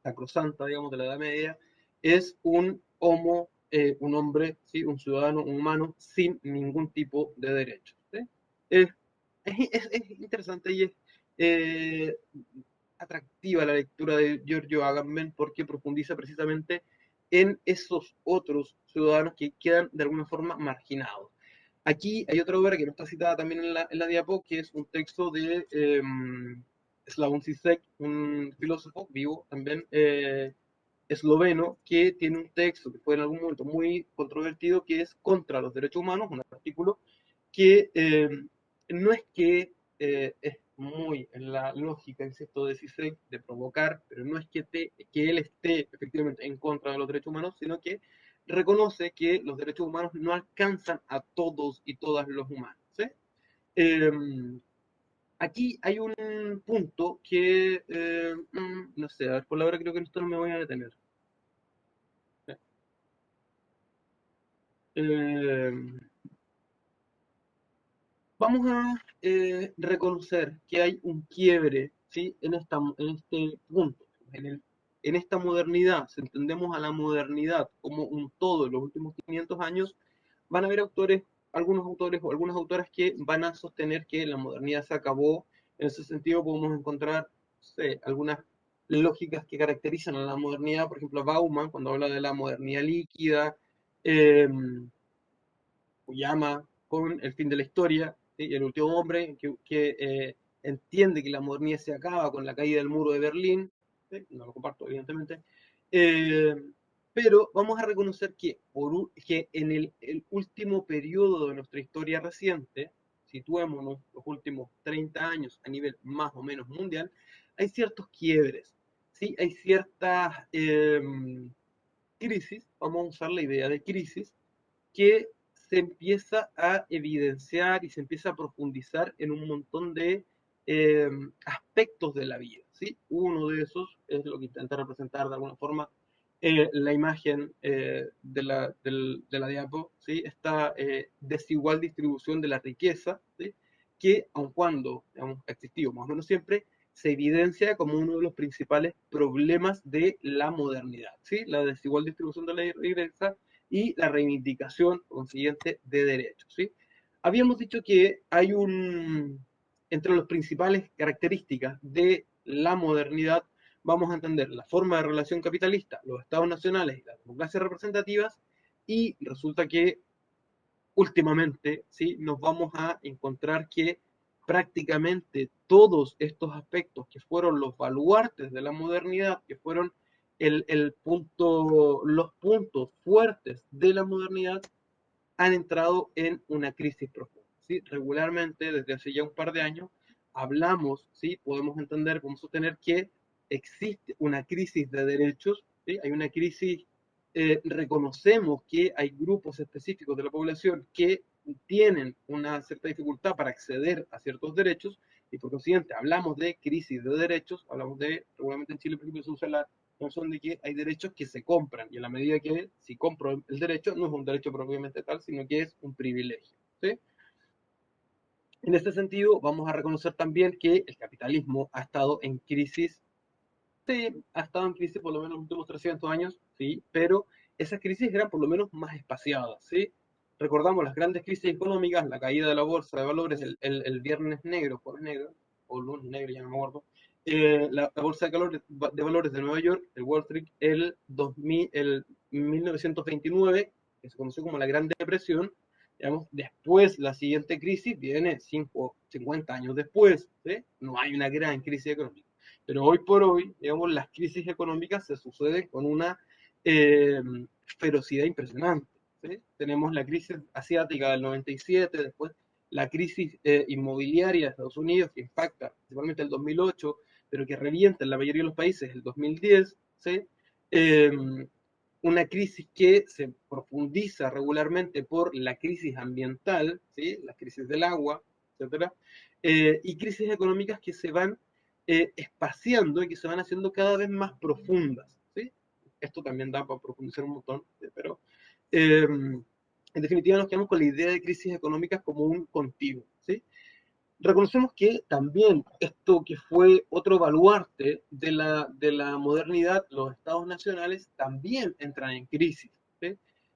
sacrosanta, digamos, de la Edad Media, es un homo, un hombre, ¿sí?, un ciudadano, un humano, sin ningún tipo de derechos, ¿sí? Es, es interesante y es eh, atractiva la lectura de Giorgio Agamben porque profundiza precisamente en esos otros ciudadanos que quedan de alguna forma marginados. Aquí hay otra obra que no está citada también en la diapo, que es un texto de Slavoj Zizek, un filósofo vivo también, esloveno, que tiene un texto que fue en algún momento muy controvertido, que es contra los derechos humanos, un artículo que no es que es muy en la lógica, insisto, de Zizek, de provocar, pero no es que él esté efectivamente en contra de los derechos humanos, sino que reconoce que los derechos humanos no alcanzan a todos y todas los humanos, ¿sí? Eh, Aquí hay un punto que, no sé, a ver, por la hora creo que en esto no me voy a detener. Eh, Vamos a reconocer que hay un quiebre, ¿sí?, en este punto, en esta modernidad. Si entendemos a la modernidad como un todo en los últimos 500 años, van a haber autores, algunos autores o algunas autoras que van a sostener que la modernidad se acabó. En ese sentido podemos encontrar, no sé, algunas lógicas que caracterizan a la modernidad, por ejemplo, Bauman, cuando habla de la modernidad líquida, eh, Fukuyama con El fin de la historia, ¿sí?, y El último hombre, que entiende que la modernidad se acaba con la caída del muro de Berlín, ¿sí?, no lo comparto evidentemente, eh, pero vamos a reconocer que en el último periodo de nuestra historia reciente, situémonos los últimos 30 años a nivel más o menos mundial, hay ciertos quiebres, ¿sí?, hay ciertas crisis, vamos a usar la idea de crisis, que se empieza a evidenciar y se empieza a profundizar en un montón de eh, aspectos de la vida, ¿sí? Uno de esos es lo que intenta representar de alguna forma la imagen de la diapo, ¿sí? Esta desigual distribución de la riqueza, ¿sí?, que aun cuando digamos, ha existido más o menos siempre, se evidencia como uno de los principales problemas de la modernidad, ¿sí? La desigual distribución de la riqueza y la reivindicación consiguiente de derechos, ¿sí? Habíamos dicho que hay entre las principales características de la modernidad, vamos a entender la forma de relación capitalista, los estados nacionales y las democracias representativas, y resulta que últimamente, ¿sí? Nos vamos a encontrar que prácticamente todos estos aspectos que fueron los baluartes de la modernidad, que fueron el punto, los puntos fuertes de la modernidad, han entrado en una crisis profunda. ¿Sí? Regularmente, desde hace ya un par de años, hablamos, ¿sí? Podemos entender, podemos sostener que existe una crisis de derechos, ¿sí? Hay una crisis, reconocemos que hay grupos específicos de la población que tienen una cierta dificultad para acceder a ciertos derechos y por consiguiente hablamos de crisis de derechos, hablamos de, regularmente en Chile por ejemplo se usa la noción de que hay derechos que se compran y en la medida que si compro el derecho no es un derecho propiamente tal, sino que es un privilegio. ¿Sí? En este sentido, vamos a reconocer también que el capitalismo ha estado en crisis, sí, ha estado en crisis por lo menos los últimos 300 años, sí, pero esas crisis eran por lo menos más espaciadas, ¿sí? Recordamos las grandes crisis económicas, la caída de la bolsa de valores el viernes negro, jueves negro, o lunes negro, ya no me acuerdo, la bolsa de valores de Nueva York, el Wall Street, el 1929, que se conoció como la Gran Depresión, digamos, después la siguiente crisis viene 50 años después, ¿sí? No hay una gran crisis económica. Pero hoy por hoy, digamos, las crisis económicas se suceden con una eh, ferocidad impresionante. ¿Sí? Tenemos la crisis asiática del 97, después la crisis inmobiliaria de Estados Unidos, que impacta principalmente el 2008, pero que revienta en la mayoría de los países el 2010. ¿Sí? Eh, una crisis que se profundiza regularmente por la crisis ambiental, ¿sí? La crisis del agua, etcétera, y crisis económicas que se van espaciando y que se van haciendo cada vez más profundas. ¿Sí? Esto también da para profundizar un montón, pero en definitiva nos quedamos con la idea de crisis económicas como un continuo. ¿Sí? Reconocemos que también esto que fue otro baluarte de la modernidad, los estados nacionales, también entran en crisis. ¿Sí?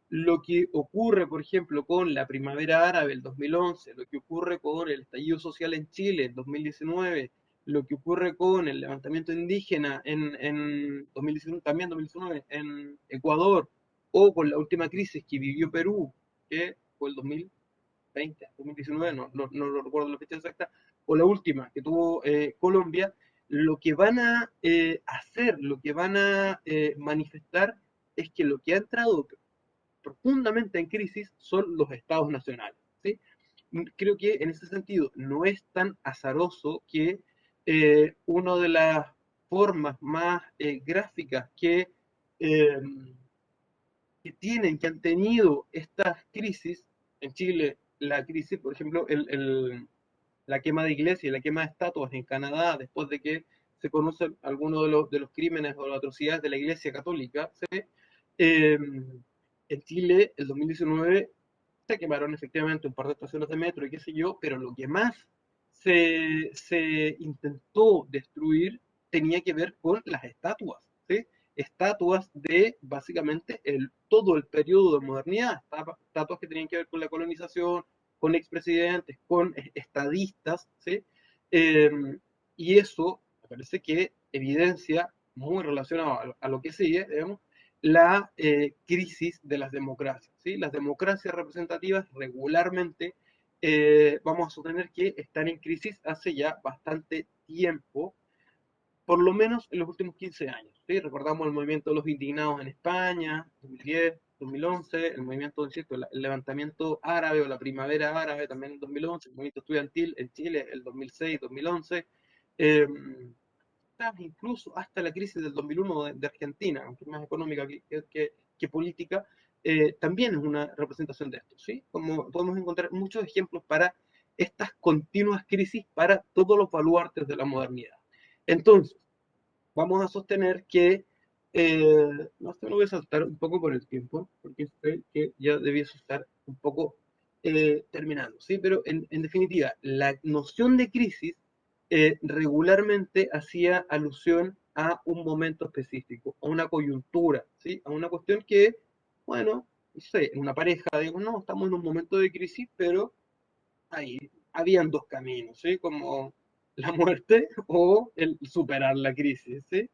Lo que ocurre, por ejemplo, con la primavera árabe el 2011, lo que ocurre con el estallido social en Chile en 2019, lo que ocurre con el levantamiento indígena en 2019, también 2019 en Ecuador, o con la última crisis que vivió Perú, que fue el 2020, 2019, no lo recuerdo la fecha exacta, o la última que tuvo Colombia, lo que van a hacer, lo que van a manifestar es que lo que ha entrado profundamente en crisis son los estados nacionales. ¿Sí? Creo que en ese sentido no es tan azaroso que una de las formas más gráficas eh, que han tenido estas crisis, en Chile la crisis, por ejemplo, la quema de iglesias y la quema de estatuas en Canadá, después de que se conocen algunos de los crímenes o las atrocidades de la iglesia católica, ¿sí? En Chile, el 2019, se quemaron efectivamente un par de estaciones de metro y qué sé yo, pero lo que más se intentó destruir tenía que ver con las estatuas, ¿sí? Estatuas de básicamente todo el periodo de modernidad, estatuas que tenían que ver con la colonización, con expresidentes, con estadistas, ¿sí? Eh, y eso me parece que evidencia, muy relacionado a lo que sigue, digamos, la crisis de las democracias. ¿Sí? Las democracias representativas regularmente vamos a sostener que están en crisis hace ya bastante tiempo, por lo menos en los últimos 15 años. ¿Sí? Recordamos el movimiento de los indignados en España, 2010, 2011, el movimiento, ¿cierto? El levantamiento árabe o la primavera árabe también en 2011, el movimiento estudiantil en Chile el 2006, 2011, eh, incluso hasta la crisis del 2001 de Argentina, aunque es más económica que política, también es una representación de esto. ¿Sí? Como podemos encontrar muchos ejemplos para estas continuas crisis para todos los baluartes de la modernidad. Entonces, vamos a sostener que, no sé, lo voy a saltar un poco por el tiempo, porque sé que ya debiese estar un poco terminando, ¿sí? Pero en definitiva, la noción de crisis regularmente hacía alusión a un momento específico, a una coyuntura, ¿sí? A una cuestión que, bueno, no sé, en una pareja, digo, no, estamos en un momento de crisis, pero ahí habían dos caminos, ¿sí? Como la muerte o el superar la crisis, ¿sí?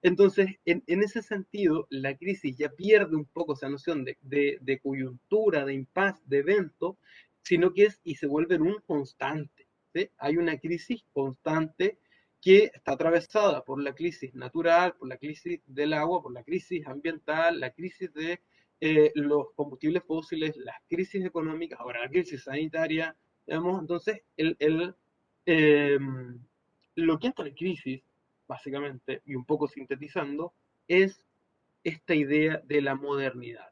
Entonces, en ese sentido, la crisis ya pierde un poco esa noción de coyuntura, de impasse, de evento, sino que es y se vuelve en un constante, ¿sí? Hay una crisis constante que está atravesada por la crisis natural, por la crisis del agua, por la crisis ambiental, la crisis de los combustibles fósiles, las crisis económicas, ahora la crisis sanitaria, digamos, entonces eh, lo que entra en crisis, básicamente, y un poco sintetizando, es esta idea de la modernidad.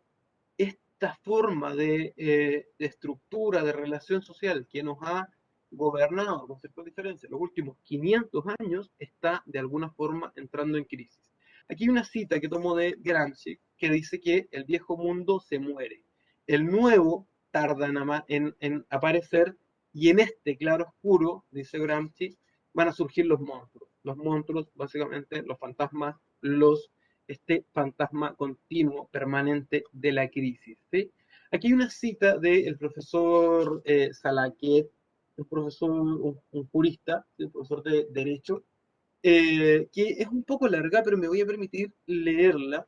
Esta forma de estructura, de relación social que nos ha gobernado con cierta diferencia los últimos 500 años está de alguna forma entrando en crisis. Aquí hay una cita que tomo de Gramsci que dice que el viejo mundo se muere, el nuevo tarda en aparecer y en este claro oscuro, dice Gramsci, van a surgir los monstruos básicamente los fantasmas, este fantasma continuo, permanente de la crisis, ¿sí? Aquí hay una cita del profesor Salaquet, un profesor, un jurista, ¿sí? Un profesor de Derecho, que es un poco larga, pero me voy a permitir leerla,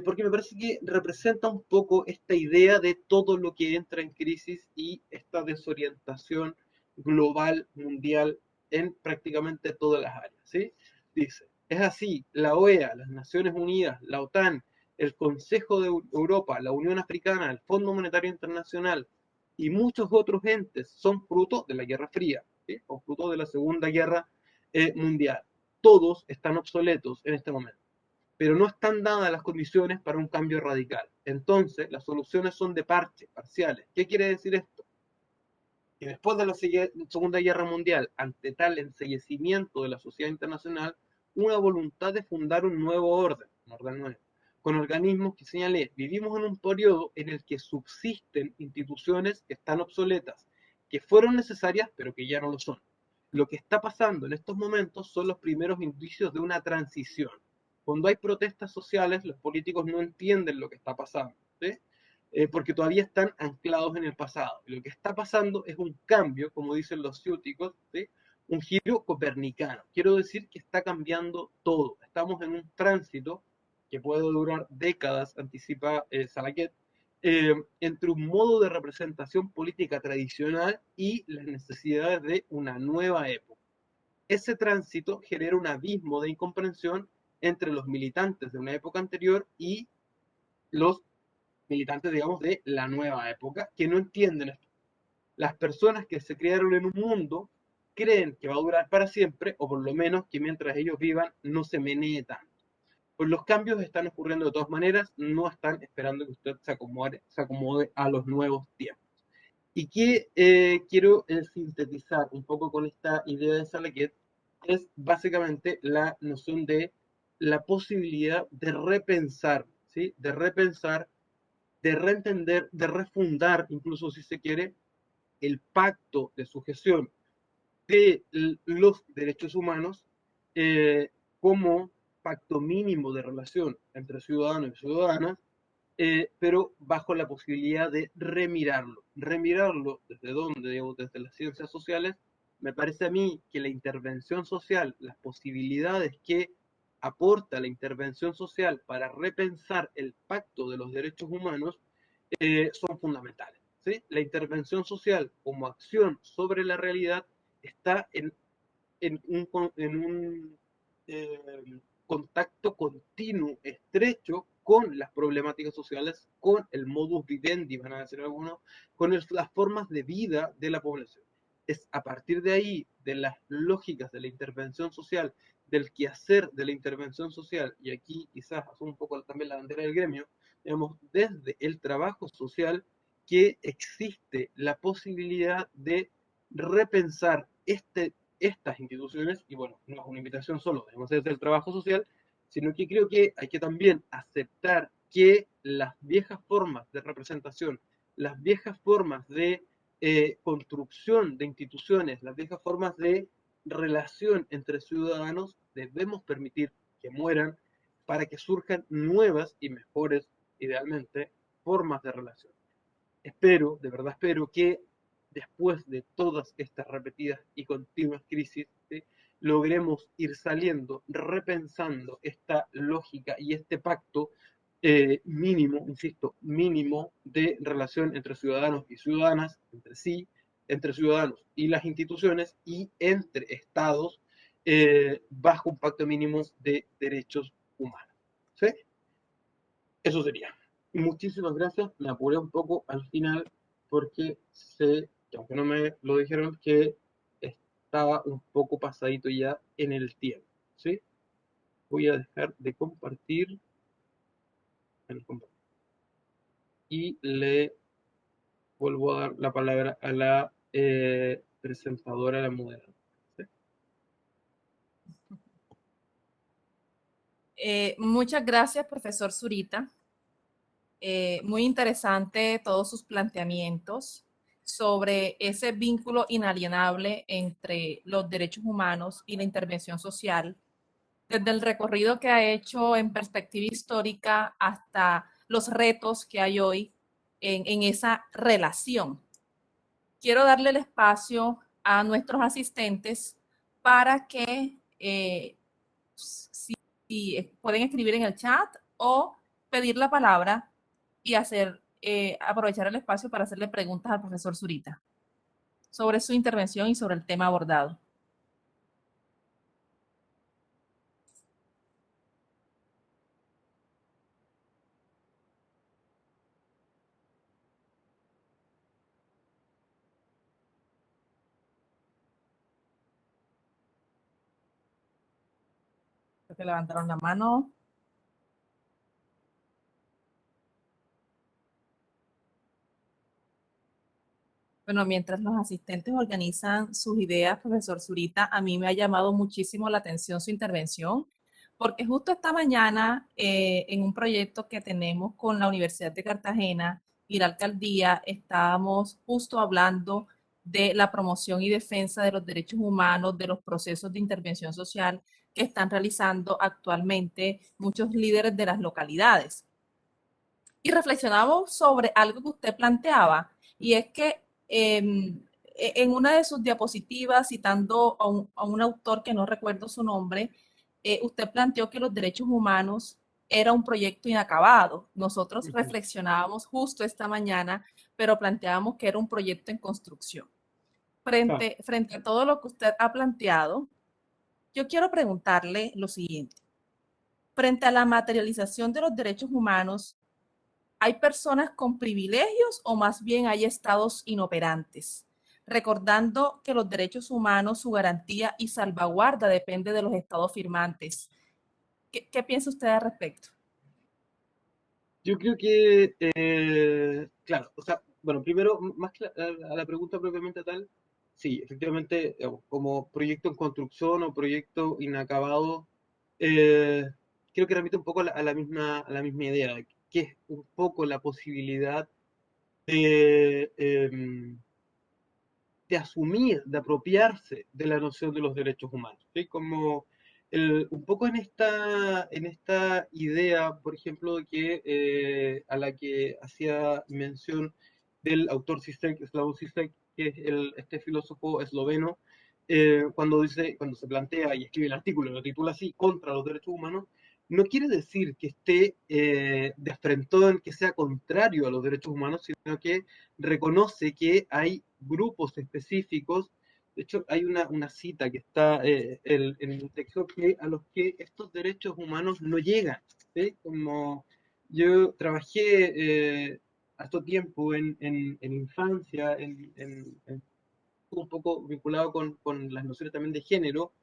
porque me parece que representa un poco esta idea de todo lo que entra en crisis y esta desorientación global, mundial, en prácticamente todas las áreas, ¿sí? Dice, es así, la OEA, las Naciones Unidas, la OTAN, el Consejo de Europa, la Unión Africana, el Fondo Monetario Internacional y muchos otros entes son fruto de la Guerra Fría, ¿sí? O fruto de la Segunda Guerra Mundial. Todos están obsoletos en este momento, pero no están dadas las condiciones para un cambio radical. Entonces, las soluciones son de parche, parciales. ¿Qué quiere decir esto? Que después de la Segunda Guerra Mundial, ante tal enseguecimiento de la sociedad internacional, una voluntad de fundar un orden nuevo, con organismos que señalé, vivimos en un periodo en el que subsisten instituciones que están obsoletas, que fueron necesarias pero que ya no lo son. Lo que está pasando en estos momentos son los primeros indicios de una transición. Cuando hay protestas sociales, los políticos no entienden lo que está pasando, ¿sí? Porque todavía están anclados en el pasado. Y lo que está pasando es un cambio, como dicen los ciúticos, ¿sí? Un giro copernicano. Quiero decir que está cambiando todo. Estamos en un tránsito que puede durar décadas, anticipa Salaquet, entre un modo de representación política tradicional y las necesidades de una nueva época. Ese tránsito genera un abismo de incomprensión entre los militantes de una época anterior y los militantes, digamos, de la nueva época, que no entienden esto. Las personas que se criaron en un mundo creen que va a durar para siempre, o por lo menos que mientras ellos vivan no se menee tanto. Pues los cambios están ocurriendo de todas maneras, no están esperando que usted se acomode a los nuevos tiempos. Y que quiero sintetizar un poco con esta idea de Salaquet es básicamente la noción de la posibilidad de repensar, ¿sí? De repensar, de reentender, de refundar, incluso si se quiere, el pacto de sujeción de los derechos humanos eh, como pacto mínimo de relación entre ciudadanos y ciudadanas, pero bajo la posibilidad de remirarlo. ¿Remirarlo desde dónde? Digo, desde las ciencias sociales. Me parece a mí que la intervención social, las posibilidades que aporta la intervención social para repensar el pacto de los derechos humanos son fundamentales, ¿sí? La intervención social como acción sobre la realidad está en un eh, contacto continuo, estrecho con las problemáticas sociales, con el modus vivendi, van a decir algunos, con las formas de vida de la población. Es a partir de ahí, de las lógicas de la intervención social, del quehacer de la intervención social, y aquí quizás asumo un poco también la bandera del gremio, digamos, desde el trabajo social, que existe la posibilidad de repensar estas instituciones, y bueno, no es una invitación solo, debemos hacer el trabajo social, sino que creo que hay que también aceptar que las viejas formas de representación, las viejas formas de construcción de instituciones, las viejas formas de relación entre ciudadanos, debemos permitir que mueran para que surjan nuevas y mejores, idealmente, formas de relación. Espero, de verdad espero, que después de todas estas repetidas y continuas crisis, ¿sí? logremos ir saliendo, repensando esta lógica y este pacto mínimo, insisto, mínimo de relación entre ciudadanos y ciudadanas, entre sí, entre ciudadanos y las instituciones y entre estados bajo un pacto mínimo de derechos humanos. ¿Sí? Eso sería. Muchísimas gracias. Me apuré un poco al final porque sé, que aunque no me lo dijeron, que estaba un poco pasadito ya en el tiempo. ¿Sí? Voy a dejar de compartir y le vuelvo a dar la palabra a la presentadora, a la moderadora. ¿Sí? Muchas gracias, profesor Zurita. Muy interesante todos sus planteamientos sobre ese vínculo inalienable entre los derechos humanos y la intervención social, desde el recorrido que ha hecho en perspectiva histórica hasta los retos que hay hoy en esa relación. Quiero darle el espacio a nuestros asistentes para que si pueden escribir en el chat o pedir la palabra y aprovechar el espacio para hacerle preguntas al profesor Zurita sobre su intervención y sobre el tema abordado. Creo que levantaron la mano. Bueno, mientras los asistentes organizan sus ideas, profesor Zurita, a mí me ha llamado muchísimo la atención su intervención, porque justo esta mañana, en un proyecto que tenemos con la Universidad de Cartagena y la alcaldía, estábamos justo hablando de la promoción y defensa de los derechos humanos, de los procesos de intervención social que están realizando actualmente muchos líderes de las localidades. Y reflexionamos sobre algo que usted planteaba, y es que en una de sus diapositivas, citando a un autor que no recuerdo su nombre, usted planteó que los derechos humanos era un proyecto inacabado. Nosotros Ujú. reflexionábamos justo esta mañana, pero planteábamos que era un proyecto en construcción. Ah, Frente a todo lo que usted ha planteado, yo quiero preguntarle lo siguiente. Frente a la materialización de los derechos humanos, ¿hay personas con privilegios o más bien hay estados inoperantes? Recordando que los derechos humanos, su garantía y salvaguarda depende de los estados firmantes. ¿Qué piensa usted al respecto? yo creo que, claro, o sea, bueno, primero, más que a la pregunta propiamente tal, sí, efectivamente, como proyecto en construcción o proyecto inacabado, eh, creo que remite un poco a la misma idea, que es un poco la posibilidad de, de asumir, de apropiarse de la noción de los derechos humanos, ¿sí? Como un poco en esta idea, por ejemplo, a la que hacía mención del autor Zizek, Slavoj Zizek, que es este filósofo esloveno, cuando se plantea y escribe el artículo, lo titula así, contra los derechos humanos, no quiere decir que esté de frentón, que sea contrario a los derechos humanos, sino que reconoce que hay grupos específicos. De hecho, hay una cita que está en el texto, que a los que estos derechos humanos no llegan, ¿sí? Como yo trabajé harto tiempo en infancia, un poco vinculado con las nociones también de género,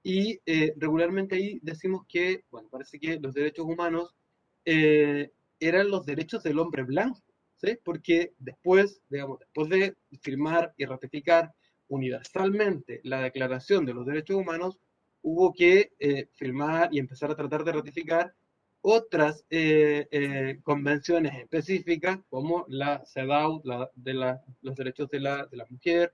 y regularmente ahí decimos que, bueno, parece que los derechos humanos eh, eran los derechos del hombre blanco, ¿sí? Porque después, digamos, después de firmar y ratificar universalmente la Declaración de los Derechos Humanos, hubo que firmar y empezar a tratar de ratificar otras convenciones específicas, como la CEDAW, los derechos de la mujer,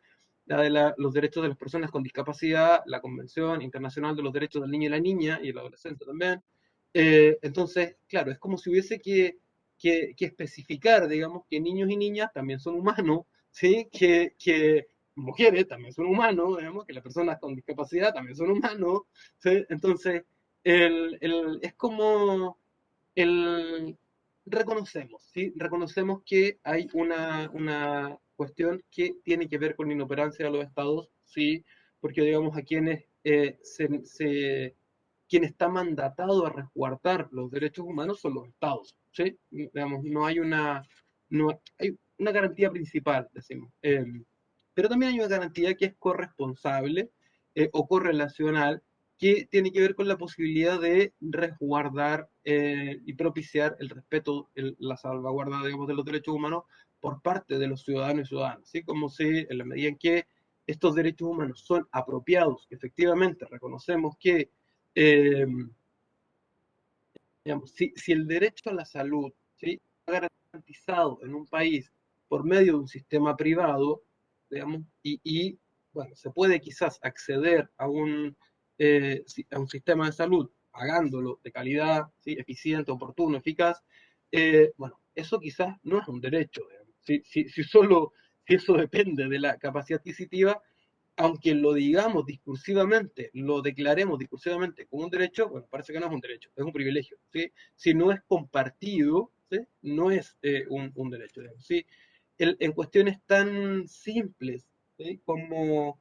los derechos de las personas con discapacidad, la Convención Internacional de los Derechos del Niño y la Niña y el Adolescente también. Entonces, claro, es como si hubiese que especificar, digamos, que niños y niñas también son humanos, ¿sí? Que mujeres también son humanos, digamos, que las personas con discapacidad también son humanos, ¿sí? Entonces, es como el, reconocemos, ¿sí? Reconocemos que hay una cuestión que tiene que ver con la inoperancia de los estados, sí, porque digamos a quienes quien está mandatado a resguardar los derechos humanos son los estados, ¿sí? Digamos, no hay una garantía principal, decimos. Pero también hay una garantía que es corresponsable o correlacional, que tiene que ver con la posibilidad de resguardar y propiciar el respeto, la salvaguarda, digamos, de los derechos humanos por parte de los ciudadanos y ciudadanas, ¿sí? Como si en la medida en que estos derechos humanos son apropiados, efectivamente reconocemos que, eh, digamos, si el derecho a la salud, ¿sí?, está garantizado en un país por medio de un sistema privado, digamos, bueno, se puede quizás acceder a un sistema de salud pagándolo de calidad, ¿sí?, eficiente, oportuno, eficaz, bueno, eso quizás no es un derecho, digamos. Si eso depende de la capacidad adquisitiva, aunque lo digamos discursivamente, lo declaremos discursivamente como un derecho, bueno, parece que no es un derecho, es un privilegio, ¿sí? Si no es compartido, ¿sí?, no es un derecho, digamos, ¿sí? En cuestiones tan simples, ¿sí?, como,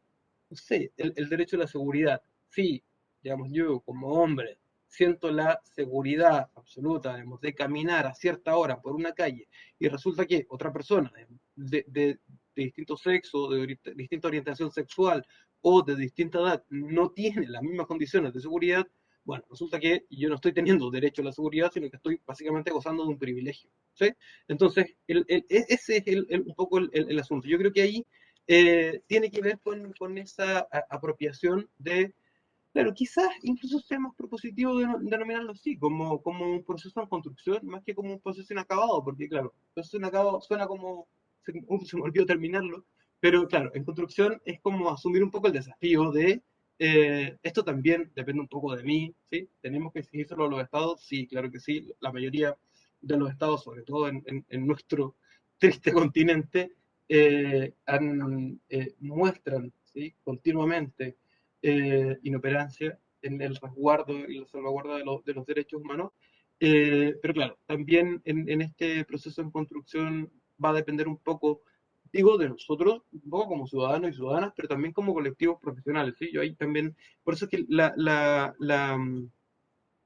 no sé, el derecho a la seguridad. Sí, digamos, yo como hombre siento la seguridad absoluta, digamos, de caminar a cierta hora por una calle y resulta que otra persona de distinto sexo, de distinta orientación sexual o de distinta edad no tiene las mismas condiciones de seguridad, bueno, resulta que yo no estoy teniendo derecho a la seguridad, sino que estoy básicamente gozando de un privilegio, ¿sí? Entonces, ese es un poco el asunto. Yo creo que ahí tiene que ver con esa apropiación de, claro, quizás incluso sea más propositivo denominarlo así, como un proceso en construcción, más que como un proceso inacabado, porque claro, proceso inacabado suena como, se me olvidó terminarlo, pero claro, en construcción es como asumir un poco el desafío de, esto también depende un poco de mí, ¿sí? ¿Tenemos que exigírselo a los estados? Sí, claro que sí, la mayoría de los estados, sobre todo en nuestro triste continente, muestran, ¿sí?, continuamente inoperancia en el resguardo y la salvaguarda de los derechos humanos. Pero claro, también en este proceso en construcción va a depender un poco, digo, de nosotros, un poco como ciudadanos y ciudadanas, pero también como colectivos profesionales, ¿sí? Yo ahí también, por eso es que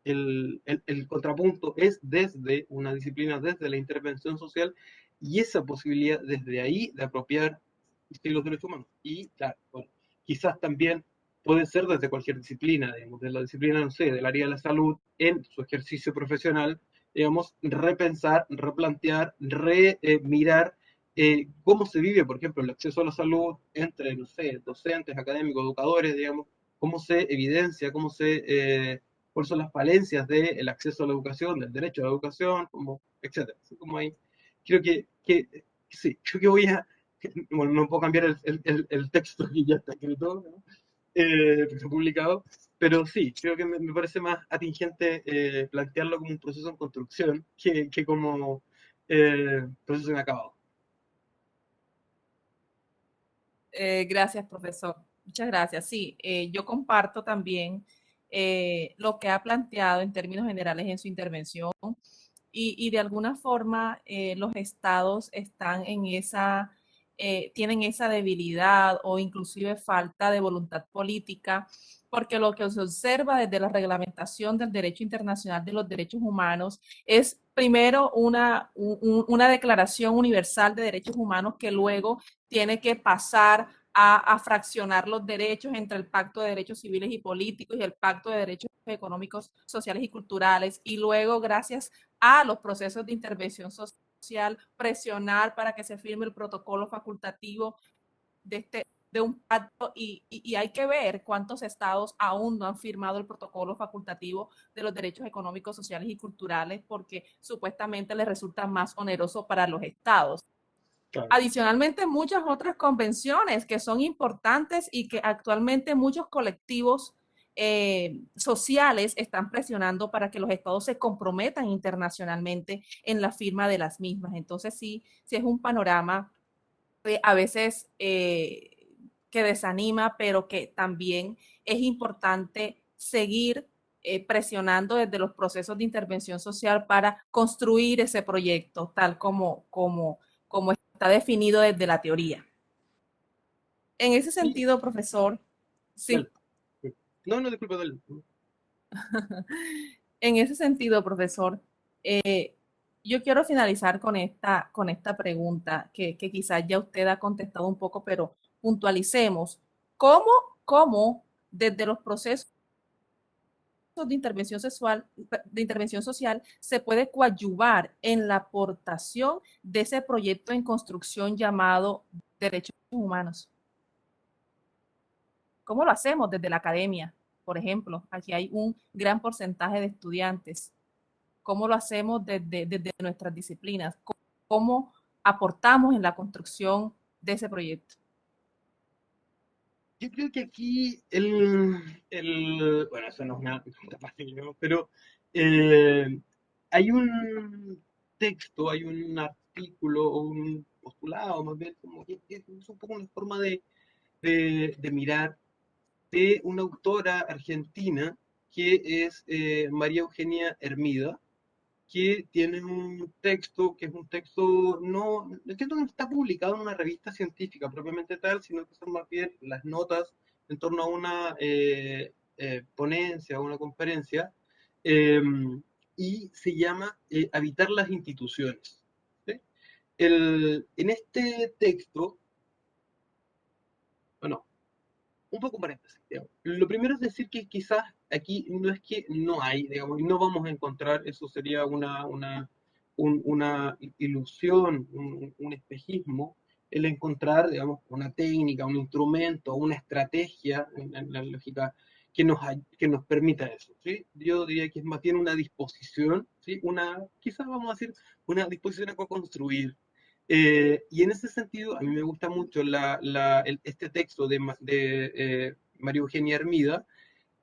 el contrapunto es desde una disciplina, desde la intervención social, y esa posibilidad desde ahí de apropiar, sí, los derechos humanos. Y claro, bueno, quizás también puede ser desde cualquier disciplina, digamos, de la disciplina, no sé, del área de la salud, en su ejercicio profesional, digamos, repensar, replantear, mirar cómo se vive, por ejemplo, el acceso a la salud entre, no sé, docentes, académicos, educadores, digamos, cómo se evidencia, cuáles son las falencias del acceso a la educación, del derecho a la educación, como, etcétera. Así como ahí, creo sí, creo que voy a, bueno, no puedo cambiar el texto que ya está escrito, ¿no? Que está publicado, pero sí, creo que me parece más atingente plantearlo como un proceso en construcción que como proceso inacabado. Gracias, profesor. Muchas gracias. Sí, yo comparto también lo que ha planteado en términos generales en su intervención y de alguna forma los estados están en tienen esa debilidad o inclusive falta de voluntad política, porque lo que se observa desde la reglamentación del derecho internacional de los derechos humanos es primero una declaración universal de derechos humanos que luego tiene que pasar a fraccionar los derechos entre el Pacto de Derechos Civiles y Políticos y el Pacto de Derechos Económicos, Sociales y Culturales, y luego, gracias a los procesos de intervención social, presionar para que se firme el protocolo facultativo de un pacto y hay que ver cuántos estados aún no han firmado el protocolo facultativo de los derechos económicos, sociales y culturales porque supuestamente les resulta más oneroso para los estados. Claro, Adicionalmente, muchas otras convenciones que son importantes y que actualmente muchos colectivos sociales están presionando para que los estados se comprometan internacionalmente en la firma de las mismas. Entonces, sí, sí es un panorama a veces que desanima, pero que también es importante seguir presionando desde los procesos de intervención social para construir ese proyecto tal como está definido desde la teoría. En ese Sí, sentido, profesor, dale. sí, No, no, disculpa, dale. en ese sentido, profesor, eh, yo quiero finalizar con esta pregunta que quizás ya usted ha contestado un poco, pero puntualicemos. ¿Cómo, cómo desde los procesos de intervención social se puede coadyuvar en la aportación de ese proyecto en construcción llamado derechos humanos? ¿Cómo lo hacemos desde la academia? Por ejemplo, aquí hay un gran porcentaje de estudiantes. ¿Cómo lo hacemos desde nuestras disciplinas? ¿Cómo aportamos en la construcción de ese proyecto? Yo creo que aquí bueno, eso no es una pregunta fácil, ¿no? Pero eh, hay un texto, hay un artículo o un postulado, más bien, como que es un poco una forma de mirar de una autora argentina que es María Eugenia Hermida, que tiene un texto que es un texto, no, entiendo que no está publicado en una revista científica propiamente tal, sino que son más bien las notas en torno a una ponencia o una conferencia, eh, y se llama Habitar las instituciones. ¿Sí? En este texto, bueno, un poco paréntesis, digamos. Lo primero es decir que quizás aquí no es que no hay, digamos, y no vamos a encontrar, eso sería una ilusión, un espejismo, el encontrar, digamos, una técnica, un instrumento, una estrategia en la lógica que nos permita eso, ¿sí? Yo diría que es más bien una disposición, ¿sí? Quizás vamos a decir, una disposición a co-construir, y en ese sentido, a mí me gusta mucho este texto de María Eugenia Hermida,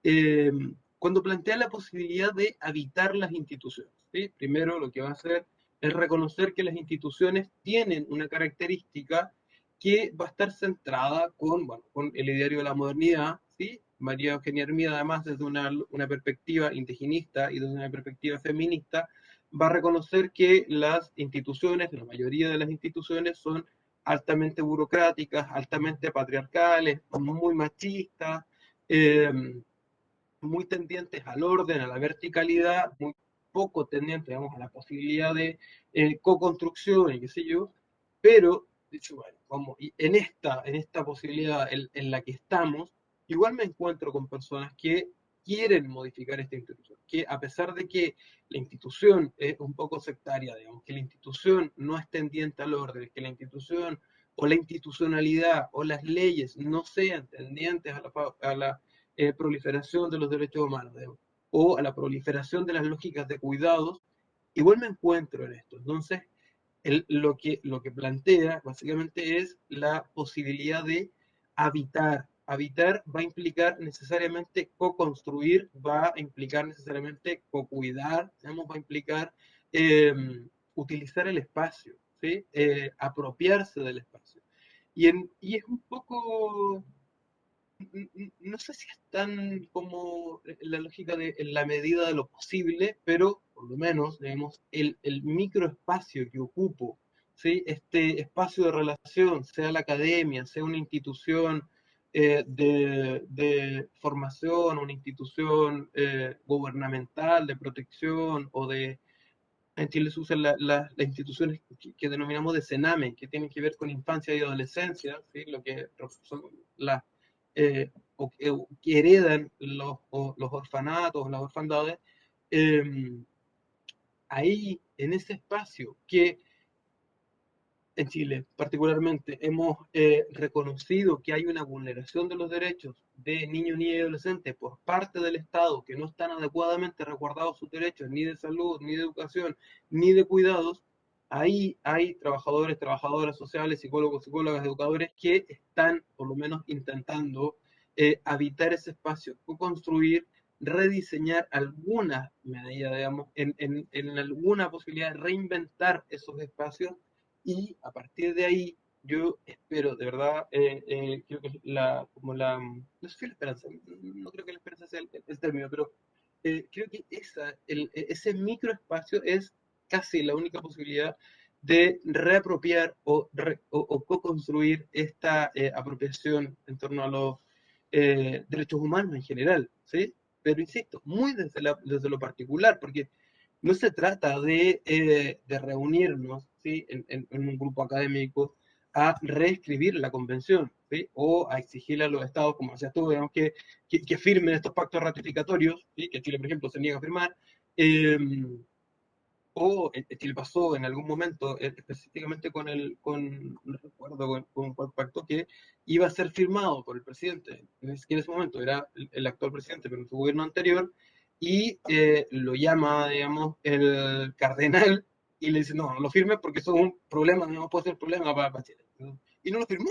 eh, cuando plantea la posibilidad de habitar las instituciones. ¿Sí? Primero, lo que va a hacer es reconocer que las instituciones tienen una característica que va a estar centrada bueno, con el ideario de la modernidad. ¿Sí? María Eugenia Hermida, además, desde una perspectiva indigenista y desde una perspectiva feminista, va a reconocer que las instituciones, la mayoría de las instituciones, son altamente burocráticas, altamente patriarcales, muy machistas, eh, muy tendientes al orden, a la verticalidad, muy poco tendientes, digamos, a la posibilidad de co-construcción y qué sé yo, pero, dicho, bueno, como en esta posibilidad en la que estamos, igual me encuentro con personas que quieren modificar esta institución, que a pesar de que la institución es un poco sectaria, digamos, que la institución no es tendiente al orden, que la institución o la institucionalidad o las leyes no sean tendientes a la proliferación de los derechos humanos, digamos, o a la proliferación de las lógicas de cuidados, igual me encuentro en esto. Entonces, lo que plantea básicamente es la posibilidad de habitar. Habitar va a implicar necesariamente co-construir, va a implicar necesariamente co-cuidar, va a implicar eh, utilizar el espacio, ¿sí? Apropiarse del espacio. Y es un poco, no sé si es tan como la lógica de en la medida de lo posible, pero por lo menos, digamos, el microespacio que ocupo, ¿sí? Este espacio de relación, sea la academia, sea una institución de formación, una institución gubernamental de protección o de... En Chile se usan las instituciones que denominamos de CENAME, que tienen que ver con infancia y adolescencia, ¿sí? Lo que son las que heredan los orfanatos, las orfandades, eh, ahí, en ese espacio que en Chile particularmente hemos reconocido que hay una vulneración de los derechos de niños, niñas y adolescentes por parte del Estado, que no están adecuadamente resguardados sus derechos, ni de salud, ni de educación, ni de cuidados, ahí hay trabajadores, trabajadoras sociales, psicólogos, psicólogas, educadores que están por lo menos intentando habitar ese espacio, construir, rediseñar alguna medida, digamos, en alguna posibilidad de reinventar esos espacios y a partir de ahí yo espero, de verdad, creo que no sé si la esperanza, no creo que la esperanza sea el término, pero creo que ese microespacio es casi la única posibilidad de reapropiar o co-construir esta apropiación en torno a los derechos humanos en general, ¿sí? Pero insisto, muy desde lo particular, porque no se trata de reunirnos, ¿sí? En un grupo académico a reescribir la convención, ¿sí? O a exigirle a los estados, como decías tú, digamos, que firmen estos pactos ratificatorios, ¿sí? Que Chile, por ejemplo, se niega a firmar, eh, o Chile pasó en algún momento, específicamente no recuerdo con cuál pacto, que iba a ser firmado por el presidente, que en ese momento era el actual presidente, pero en su gobierno anterior, y lo llama, digamos, el cardenal y le dice, no, no lo firme porque eso es un problema, no puede ser un problema para Chile, ¿no? Y no lo firmó.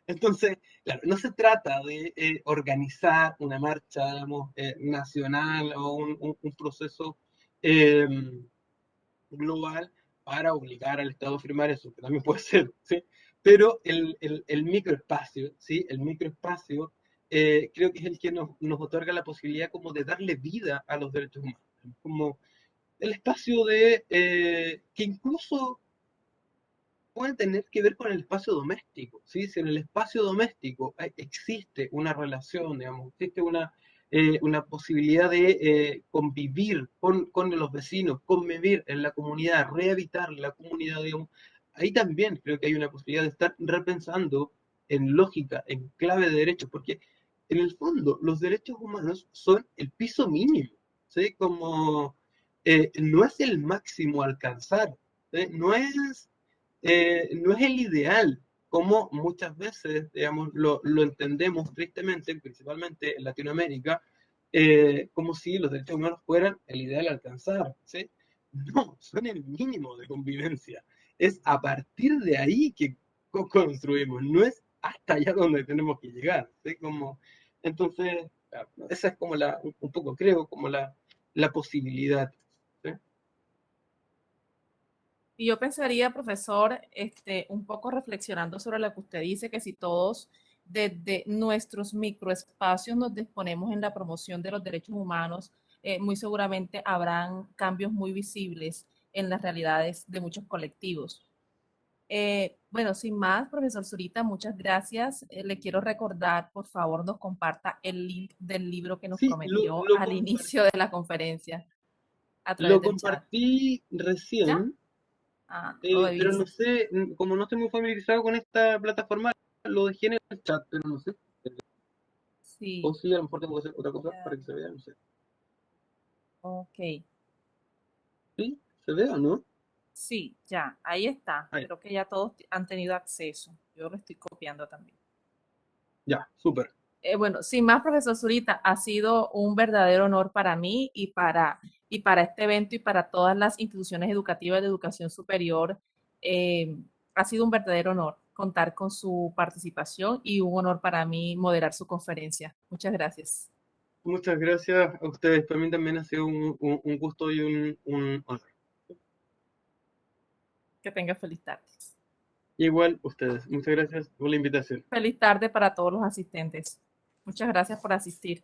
Entonces, claro, no se trata de organizar una marcha, digamos, nacional o un proceso eh, global para obligar al Estado a firmar eso, que también puede ser, ¿sí? Pero el microespacio, ¿sí? El microespacio creo que es el que nos otorga la posibilidad como de darle vida a los derechos humanos, como el espacio que incluso puede tener que ver con el espacio doméstico, ¿sí? Si en el espacio doméstico existe una relación, digamos, existe una posibilidad de convivir con los vecinos, convivir en la comunidad, rehabitar la comunidad, digamos, ahí también creo que hay una posibilidad de estar repensando en lógica, en clave de derechos, porque en el fondo los derechos humanos son el piso mínimo, ¿sí? Como no es el máximo a alcanzar, ¿sí? No es el ideal, como muchas veces, digamos, lo entendemos tristemente, principalmente en Latinoamérica, como si los derechos humanos fueran el ideal a alcanzar, ¿sí? No, son el mínimo de convivencia. Es a partir de ahí que construimos, no es hasta allá donde tenemos que llegar, ¿sí? Entonces, esa es como un poco creo, como la posibilidad, ¿sí? Y yo pensaría, profesor, un poco reflexionando sobre lo que usted dice, que si todos desde nuestros microespacios nos disponemos en la promoción de los derechos humanos, muy seguramente habrán cambios muy visibles en las realidades de muchos colectivos. Bueno, sin más, profesor Zurita, muchas gracias. Le quiero recordar, por favor, nos comparta el link del libro que nos Sí, prometió al inicio de la conferencia a través lo del chat. compartí ¿Ya? recién. Ah, no lo he Pero no visto. sé, como no estoy muy familiarizado con esta plataforma, lo dejé en el chat, pero no sé. O Sí, sí, a lo mejor tengo que hacer otra cosa para ya, que se vea, no sé. ok. ¿Sí? ¿Se ve o no? Sí, ya, ahí está. Ahí, Creo que ya todos han tenido acceso. Yo lo estoy copiando también. ya, súper. Bueno, sin más, profesor Zurita, ha sido un verdadero honor para mí y para este evento y para todas las instituciones educativas de educación superior. Eh, ha sido un verdadero honor contar con su participación y un honor para mí moderar su conferencia. Muchas gracias. Muchas gracias a ustedes. Para mí también ha sido un gusto y un honor. Que tenga feliz tarde. Igual ustedes. Muchas gracias por la invitación. Feliz tarde para todos los asistentes. Muchas gracias por asistir.